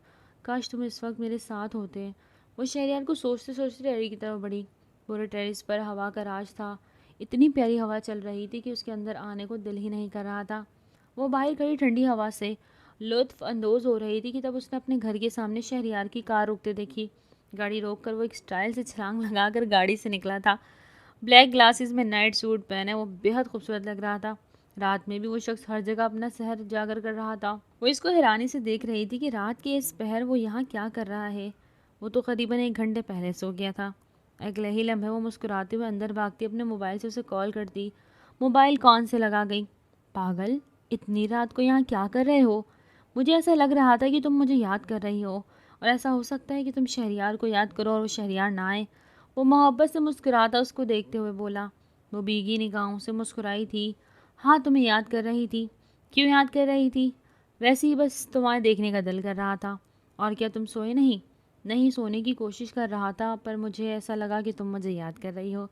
کاش تم اس وقت میرے ساتھ ہوتے۔ وہ شہریار کو سوچتے سوچتے ڈیری کی طرف بڑھی۔ پورے ٹیرس پر ہوا کا راج تھا، اتنی پیاری ہوا چل رہی تھی کہ اس کے اندر آنے کو دل ہی نہیں کر رہا تھا۔ وہ باہر کھڑی ٹھنڈی ہوا سے لطف اندوز ہو رہی تھی کہ تب اس نے اپنے گھر کے سامنے شہریار کی کار روکتے دیکھی۔ گاڑی روک کر وہ ایک سٹائل سے چھلانگ لگا کر گاڑی سے نکلا تھا۔ بلیک گلاسز میں نائٹ سوٹ پہنے وہ بےحد خوبصورت لگ رہا تھا۔ رات میں بھی وہ شخص ہر جگہ اپنا سحر اجاگر کر رہا تھا۔ وہ اس کو حیرانی سے دیکھ رہی تھی کہ رات کے اس پہر وہ یہاں کیا کر رہا ہے۔ وہ تو قریباً 1 گھنٹے پہلے سو گیا تھا۔ اگلے ہی لمحے وہ مسکراتے ہوئے اندر بھاگتی اپنے موبائل سے اسے کال کرتی۔ موبائل کون سے لگا گئی۔ پاگل، اتنی رات کو یہاں کیا کر رہے ہو؟ مجھے ایسا لگ رہا تھا کہ تم مجھے یاد کر رہی ہو، اور ایسا ہو سکتا ہے کہ تم شہریار کو یاد کرو اور وہ شہریار نہ آئے۔ وہ محبت سے مسکراتا اس کو دیکھتے ہوئے بولا۔ وہ بھیگی نگاہوں سے مسکرائی تھی۔ ہاں، تمہیں یاد کر رہی تھی۔ کیوں یاد کر رہی تھی؟ ویسے ہی بس تمہیں دیکھنے کا دل کر رہا تھا۔ اور کیا تم سوئے نہیں؟ نہیں، سونے کی کوشش کر رہا تھا، پر مجھے ایسا لگا کہ تم مجھے یاد کر رہی ہو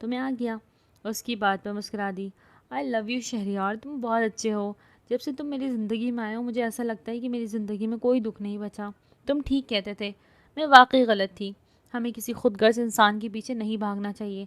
تو میں آ گیا۔ اس کی بات پر مسکرا دی۔ آئی لو یو شہریار، تم بہت اچھے ہو۔ جب سے تم میری زندگی میں آئے ہو مجھے ایسا لگتا ہے کہ میری زندگی میں کوئی دکھ نہیں بچا۔ تم ٹھیک کہتے تھے، میں واقعی غلط تھی۔ ہمیں کسی خود غرض انسان کے پیچھے نہیں بھاگنا چاہیے۔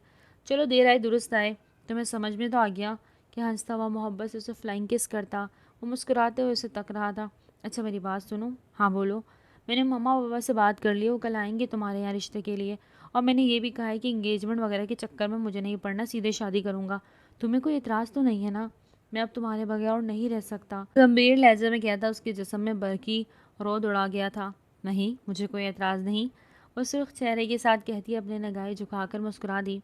چلو دیر آئے درست آئے، تمہیں سمجھ میں تو آ گیا کہ ہنستا ہوا محبت سے اسے فلائنگ کس کرتا۔ وہ مسکراتے ہوئے اسے تک رہا تھا۔ اچھا میری بات سنو۔ ہاں بولو۔ میں نے مما بابا سے بات کر لی، وہ کل آئیں گے تمہارے یہاں رشتے کے لیے، اور میں نے یہ بھی کہا ہے کہ انگیجمنٹ وغیرہ کے چکر میں مجھے نہیں پڑنا، سیدھے شادی کروں گا۔ تمہیں کوئی اعتراض تو نہیں ہے نا؟ میں اب تمہارے بغیر اور نہیں رہ سکتا۔ گمبھیر لہجے میں کہتا اس کے جسم میں برقی رعد اڑا گیا تھا۔ نہیں، مجھے کوئی اعتراض نہیں، وہ سرخ چہرے کے ساتھ کہتی اپنے نگاہیں جھکا کر مسکرا دی۔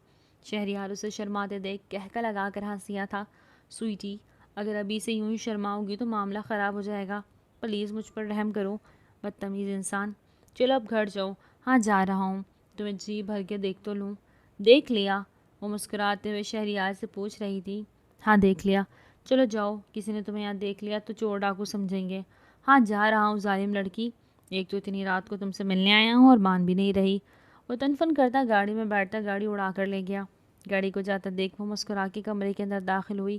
شہریار اسے شرماتے دیکھ کہکا لگا کر ہنسیا تھا۔ سوئٹی، اگر ابھی سے یوں ہی شرماؤ گی تو معاملہ خراب ہو جائے گا، پلیز مجھ پر رحم کرو، بدتمیز انسان۔ چلو اب گھر جاؤ۔ ہاں جا رہا ہوں، تمہیں جی بھر کے دیکھ تو لوں۔ دیکھ لیا؟ وہ مسکراتے ہوئے شہریار سے پوچھ رہی تھی۔ ہاں دیکھ لیا۔ چلو جاؤ، کسی نے تمہیں یہاں دیکھ لیا تو چور ڈاکو سمجھیں گے۔ ہاں جا رہا ہوں ظالم لڑکی، ایک تو اتنی رات کو تم سے ملنے آیا ہوں اور مان بھی نہیں رہی۔ وہ تنفن کرتا گاڑی میں بیٹھتا گاڑی اڑا کر لے گیا۔ گاڑی کو جاتا دیکھ وہ مسکرا کے کمرے کے اندر داخل ہوئی۔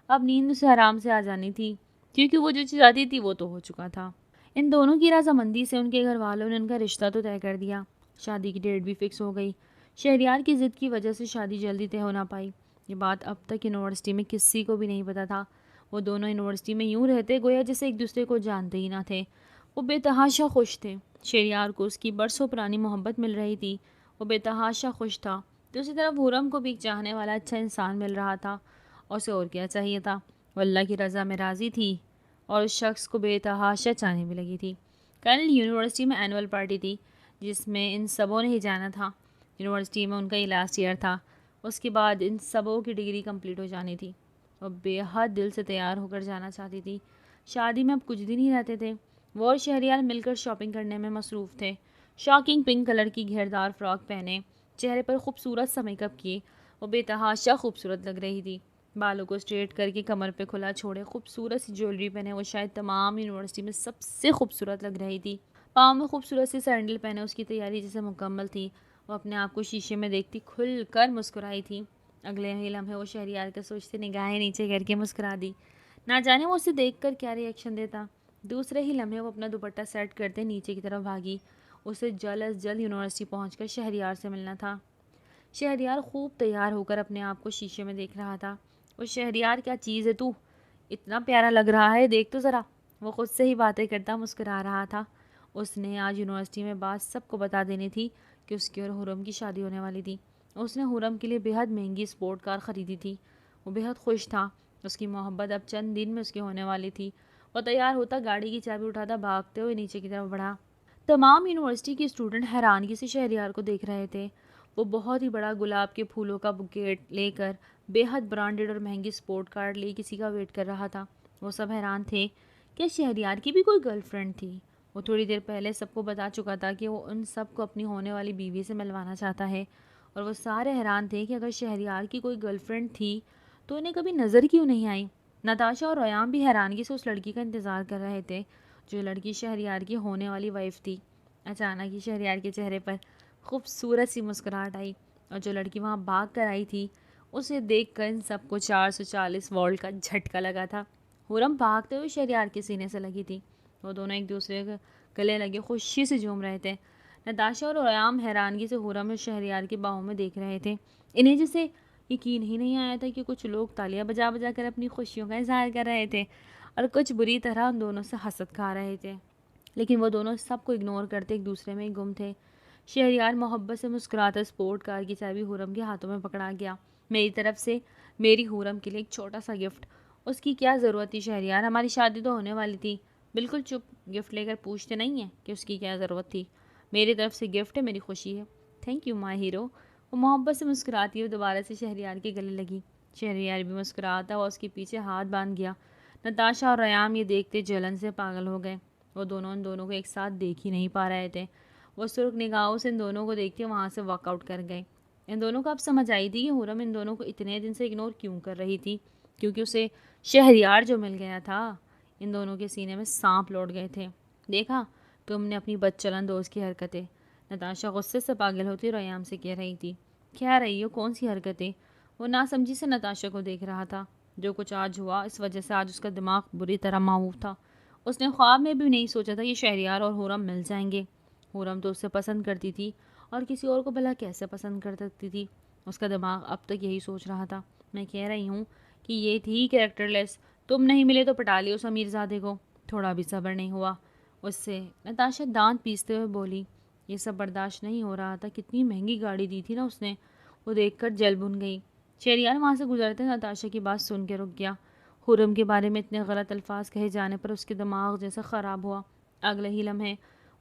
اب نیند اسے آرام سے آ جانی تھی، کیونکہ وہ جو چاہتی تھی وہ تو ہو چکا تھا۔ ان دونوں کی رضامندی سے ان کے گھر والوں نے ان کا رشتہ تو طے کر دیا۔ شادی کی ڈیٹ بھی فکس ہو گئی۔ شہریار کی ضد کی وجہ سے شادی جلدی طے ہو نہ پائی۔ یہ بات اب تک یونیورسٹی میں کسی کو بھی نہیں پتا تھا۔ وہ دونوں یونیورسٹی میں یوں رہتے گویا جیسے ایک دوسرے کو جانتے ہی نہ تھے۔ وہ بے تحاشا خوش تھے۔ شہریار کو اس کی برسوں پرانی محبت مل رہی تھی، وہ بے تحاشا خوش تھا۔ دوسری طرف حرم کو بھی ایک چاہنے والا اچھا انسان مل رہا تھا، اور اسے اور کیا چاہیے تھا۔ وہ اللہ کی رضا میں راضی تھی اور اس شخص کو بے تحاشا چاہنے بھی لگی تھی۔ کل یونیورسٹی میں اینول پارٹی تھی جس میں ان سبوں نے ہی جانا تھا۔ یونیورسٹی میں ان کا یہ لاسٹ ایئر تھا، اس کے بعد ان سبوں کی ڈگری کمپلیٹ ہو جانی تھی۔ وہ بے حد دل سے تیار ہو کر جانا چاہتی تھی۔ شادی میں اب کچھ دن ہی رہتے تھے۔ وہ اور شہریار مل کر شاپنگ کرنے میں مصروف تھے۔ شاکنگ پنک کلر کی گھیردار فراک پہنے، چہرے پر خوبصورت سا میک اپ کیے، وہ بے تحاشا خوبصورت لگ رہی تھی۔ بالوں کو اسٹریٹ کر کے کمر پہ کھلا چھوڑے خوبصورت سی جیولری پہنے وہ شاید تمام یونیورسٹی میں سب سے خوبصورت لگ رہی تھی۔ پاؤں میں خوبصورت سی سینڈل پہنے اس کی تیاری جیسے مکمل تھی۔ وہ اپنے آپ کو شیشے میں دیکھتی کھل کر مسکرائی تھی۔ اگلے ہی لمحے وہ شہریار کا سوچتے نگاہیں نیچے کر کے مسکرا دی۔ نہ جانے وہ اسے دیکھ کر کیا ری ایکشن دیتا۔ دوسرے ہی لمحے وہ اپنا دوپٹہ سیٹ کرتے نیچے کی طرف بھاگی۔ اسے جلد از جلد یونیورسٹی پہنچ کر شہریار سے ملنا تھا۔ شہریار خوب تیار ہو کر اپنے آپ کو شیشے میں دیکھ رہا تھا۔ وہ شہریار کیا چیز ہے تو، اتنا پیارا لگ رہا ہے، دیکھ تو ذرا۔ وہ خود سے ہی باتیں کرتا مسکرا رہا تھا۔ اس نے آج یونیورسٹی میں بات سب کو بتا دینی تھی کہ اس کی اور حرم کی شادی ہونے والی تھی۔ اس نے حرم کے لیے بے حد مہنگی اسپورٹ کار خریدی تھی۔ وہ بے حد خوش تھا، اس کی محبت اب چند دن میں اس کی ہونے والی تھی۔ وہ تیار ہوتا گاڑی کی چابی اٹھاتا بھاگتے ہوئے نیچے کی طرف بڑھا۔ تمام یونیورسٹی کے اسٹوڈنٹ حیرانگی سے شہریار کو دیکھ رہے تھے۔ وہ بہت ہی بڑا گلاب کے پھولوں کا بکیٹ لے کر بے حد برانڈڈ اور مہنگی اسپورٹ کار لے کسی کا ویٹ کر رہا تھا۔ وہ سب حیران تھے، کیا شہریار کی بھی کوئی گرل فرینڈ تھی؟ وہ تھوڑی دیر پہلے سب کو بتا چکا تھا کہ وہ ان سب کو اپنی ہونے والی بیوی سے ملوانا چاہتا ہے، اور وہ سارے حیران تھے کہ اگر شہریار کی کوئی گرل فرینڈ تھی تو انہیں کبھی نظر کیوں نہیں آئی؟ نتاشا اور ریان بھی حیرانگی سے اس لڑکی کا انتظار کر رہے تھے جو لڑکی شہریار کی ہونے والی وائف تھی۔ اچانک ہی شہریار کے چہرے پر خوبصورت سی مسکراہٹ آئی اور جو لڑکی وہاں بھاگ کر آئی تھی اسے دیکھ کر ان سب کو 440 وولٹ کا جھٹکا لگا تھا۔ خرم بھاگتے ہوئے شہریار کے سینے سے لگی تھی۔ وہ دونوں ایک دوسرے کے گلے لگے خوشی سے جھوم رہے تھے۔ نتاشا اور ریان حیرانگی سے خرم اور شہریار کے باہوں میں دیکھ رہے تھے۔ انہیں جیسے یقین ہی نہیں آیا تھا کہ کچھ لوگ تالیاں بجا بجا کر اپنی خوشیوں کا اظہار کر رہے تھے اور کچھ بری طرح ان دونوں سے حسد کھا رہے تھے، لیکن وہ دونوں سب کو اگنور کرتے ایک دوسرے میں گم تھے۔ شہریار محبت سے مسکراتا اسپورٹ کار کی چابی خرم کے ہاتھوں میں پکڑا گیا۔ میری طرف سے میری خرم کے لیے ایک چھوٹا سا گفٹ۔ اس کی کیا ضرورت تھی شہریار؟ ہماری شادی تو ہونے والی تھی۔ بالکل چپ، گفٹ لے کر پوچھتے نہیں ہیں کہ اس کی کیا ضرورت تھی؟ میری طرف سے گفٹ ہے، میری خوشی ہے۔ Thank you my hero. وہ محبت سے مسکراتی ہوئی دوبارہ سے شہریار کے گلے لگی۔ شہریار بھی مسکراتا ہوا اس کے پیچھے ہاتھ باندھ گیا۔ نتاشا اور ریان یہ دیکھتے جلن سے پاگل ہو گئے۔ وہ دونوں ان دونوں کو ایک ساتھ دیکھ ہی نہیں پا رہے تھے۔ وہ سرخ نگاہوں سے ان دونوں کو دیکھتے وہاں سے واک آؤٹ کر گئے۔ ان دونوں کو اب سمجھ آئی تھی کہ خرم ان دونوں کو اتنے دن سے اگنور کیوں کر رہی تھی، کیونکہ اسے شہریار جو مل گیا تھا۔ ان دونوں کے سینے میں سانپ لوٹ گئے تھے۔ دیکھا تم نے اپنی بد چلن دوست کی حرکتیں، نتاشا غصے سے پاگل ہوتی ریان سے کہہ رہی تھی۔ کہہ رہی ہو کون سی حرکتیں؟ وہ ناسمجھی سے نتاشا کو دیکھ رہا تھا۔ جو کچھ آج ہوا اس وجہ سے آج اس کا دماغ بری طرح معوف تھا۔ اس نے خواب میں بھی نہیں سوچا تھا کہ شہریار اور خرم مل جائیں گے۔ خرم تو اسے پسند کرتی تھی اور کسی اور کو بھلا کیسے پسند کر سکتی تھی؟ اس کا دماغ اب تک یہی سوچ رہا تھا۔ میں کہہ رہی ہوں کہ یہ تھی کریکٹر لیس۔ تم نہیں ملے تو پٹا لیو اس امیر زادے کو۔ تھوڑا بھی صبر نہیں ہوا اس سے۔ نتاشا دانت پیستے ہوئے بولی۔ یہ سب برداشت نہیں ہو رہا تھا۔ کتنی مہنگی گاڑی دی تھی نا اس نے۔ وہ دیکھ کر جل بھن گئی۔ شہریار وہاں سے گزرتے نتاشا کی بات سن کے رک گیا۔ خرم کے بارے میں اتنے غلط الفاظ کہے جانے پر اس کے دماغ جیسے خراب ہوا۔ اگلے ہی لمحے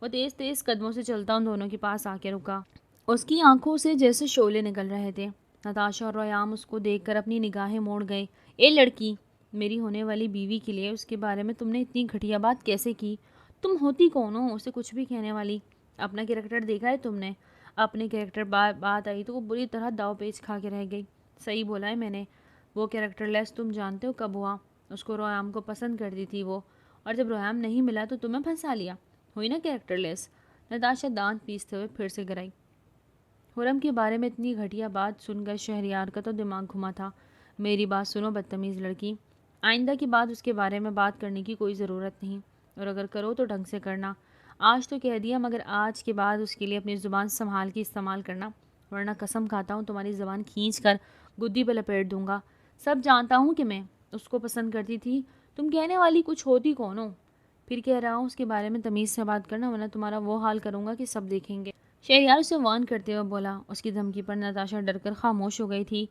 وہ تیز تیز قدموں سے چلتا ان دونوں کے پاس آ کے رکا۔ اس کی آنکھوں سے جیسے شعلے نکل رہے تھے۔ نتاشا اور ریان اس کو دیکھ کر اپنی نگاہیں موڑ گئے۔ اے لڑکی، میری ہونے والی بیوی کے لیے اس کے بارے میں تم نے اتنی گھٹیا بات کیسے کی؟ تم ہوتی کون ہو اسے کچھ بھی کہنے والی؟ اپنا کریکٹر دیکھا ہے تم نے؟ اپنے کریکٹر بات آئی تو وہ بری طرح داؤ پیچ کھا کے رہ گئی۔ صحیح بولا ہے میں نے۔ وہ کریکٹر لیس تم جانتے ہو کب ہوا؟ اس کو ریان کو پسند کرتی تھی وہ، اور جب ریان نہیں ملا تو تمہیں پھنسا لیا۔ ہوئی نا کریکٹر لیس؟ نتاشا دانت پیستے ہوئے پھر سے گرائی۔ خرم کے بارے میں اتنی گھٹیا بات سن کر شہریار کا تو دماغ گھما تھا۔ میری بات سنو بدتمیز لڑکی، آئندہ کی بات اس کے بارے میں بات کرنے کی کوئی ضرورت نہیں، اور اگر کرو تو ڈھنگ سے کرنا۔ آج تو کہہ دیا، مگر آج کے بعد اس کے لیے اپنی زبان سنبھال کے استعمال کرنا، ورنہ قسم کھاتا ہوں تمہاری زبان کھینچ کر گدی پہ لپیٹ دوں گا۔ سب جانتا ہوں کہ میں اس کو پسند کرتی تھی، تم کہنے والی کچھ ہوتی کون ہو؟ پھر کہہ رہا ہوں اس کے بارے میں تمیز سے بات کرنا، ورنہ تمہارا وہ حال کروں گا کہ سب دیکھیں گے۔ شہریار اسے وارن کرتے ہوئے بولا۔ اس کی دھمکی پر نتاشا ڈر کر خاموش ہو گئی تھی۔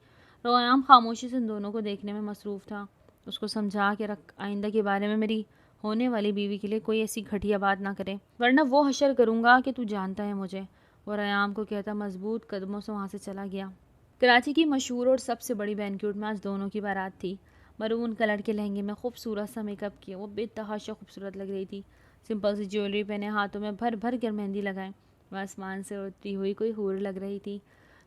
ریان خاموشی سے ان دونوں کو دیکھنے میں مصروف تھا۔ اس کو سمجھا کے رکھ، آئندہ کے بارے میں میری ہونے والی بیوی کے لیے کوئی ایسی گھٹیا بات نہ کرے، ورنہ وہ حشر کروں گا کہ تو جانتا ہے مجھے۔ وہ ریان کو کہتا مضبوط قدموں سے وہاں سے چلا گیا۔ کراچی کی مشہور اور سب سے بڑی بینکوٹ میں آج دونوں کی بارات تھی۔ مرون کلر کے لہنگے میں خوبصورت سا میک اپ کیا وہ بے تحاشا خوبصورت لگ رہی تھی۔ سمپل سی جیولری پہنے، ہاتھوں میں بھر بھر کر مہندی لگائے، وہ آسمان سے اڑتی ہوئی کوئی حور لگ رہی تھی۔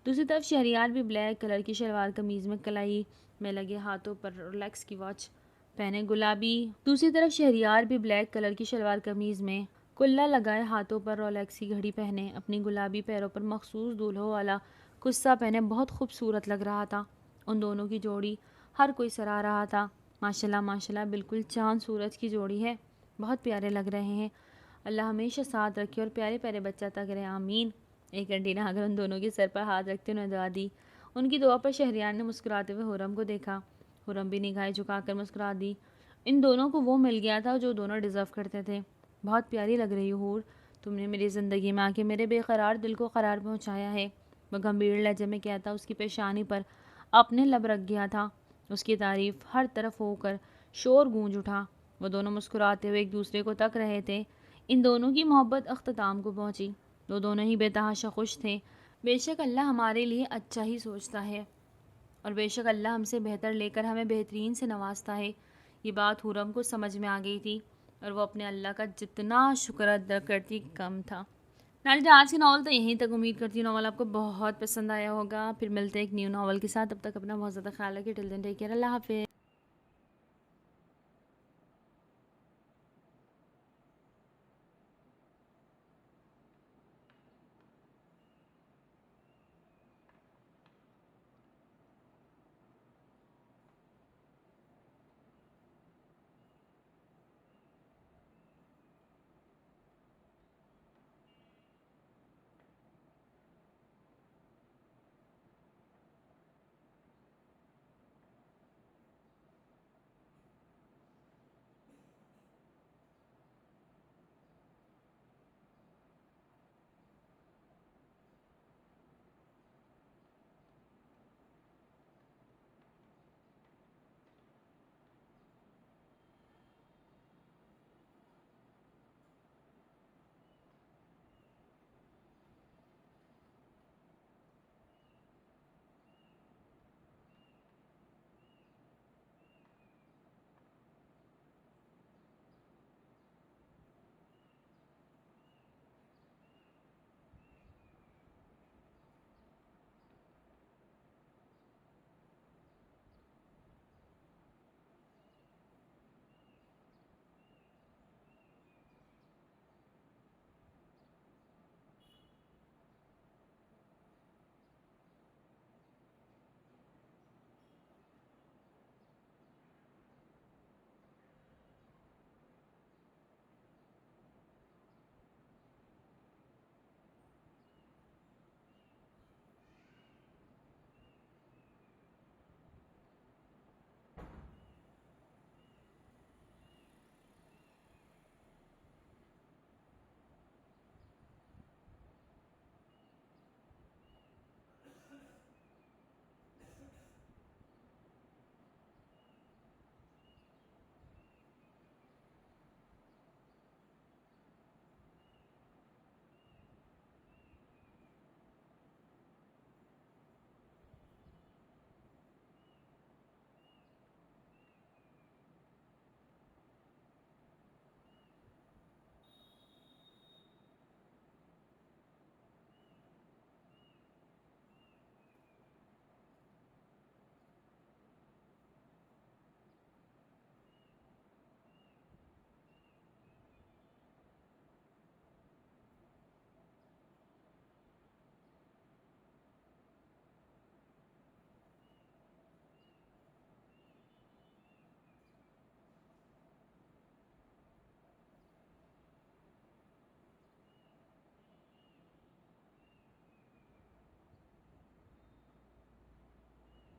دوسری طرف شہریار بھی بلیک کلر کی شلوار قمیض میں کلائی میں لگے ہاتھوں پر رولیکس کی واچ پہنے دوسری طرف شہریار بھی بلیک کلر کی شلوار قمیض میں کلا لگائے ہاتھوں پر رولیکس کی گھڑی پہنے، اپنی گلابی پیروں پر مخصوص دولہوں والا قصہ پہنے بہت خوبصورت لگ رہا تھا۔ ان دونوں کی جوڑی ہر کوئی سراہ رہا تھا۔ ماشاءاللہ ماشاءاللہ، بالکل چاند سورج کی جوڑی ہے، بہت پیارے لگ رہے ہیں۔ اللہ ہمیشہ ساتھ رکھے اور پیارے پیارے بچہ تک کرے، آمین۔ ایک آنٹی نے اگر ان دونوں کے سر پر ہاتھ رکھتے انہیں دعا دی۔ ان کی دعا پر شہریار نے مسکراتے ہوئے خرم کو دیکھا۔ خرم بھی نگاہیں جھکا کر مسکرا دی۔ ان دونوں کو وہ مل گیا تھا جو دونوں ڈیزرو کرتے تھے۔ بہت پیاری لگ رہی ہو حور، تم نے میری زندگی میں آ کے میرے بے قرار دل کو قرار پہنچایا ہے، وہ گمبھیر لہجے میں کہتا اس کی پیشانی پر اپنے لب رکھ گیا تھا۔ اس کی تعریف ہر طرف ہو کر شور گونج اٹھا۔ وہ دونوں مسکراتے ہوئے ایک دوسرے کو تک رہے تھے۔ ان دونوں کی محبت اختتام کو پہنچی۔ وہ دونوں ہی بے تحاشا خوش تھے۔ بے شک اللہ ہمارے لیے اچھا ہی سوچتا ہے، اور بے شک اللہ ہم سے بہتر لے کر ہمیں بہترین سے نوازتا ہے۔ یہ بات خرم کو سمجھ میں آ گئی تھی، اور وہ اپنے اللہ کا جتنا شکر ادا کرتی کم تھا۔ ناظرین آج کی ناول تو یہیں تک، امید کرتی ہوں ناول آپ کو بہت پسند آیا ہوگا. پھر ملتے ہیں ایک نیو ناول کے ساتھ، تب تک اپنا بہت زیادہ خیال رکھیے. ٹل دین ٹیک کیئر، اللہ حافظ.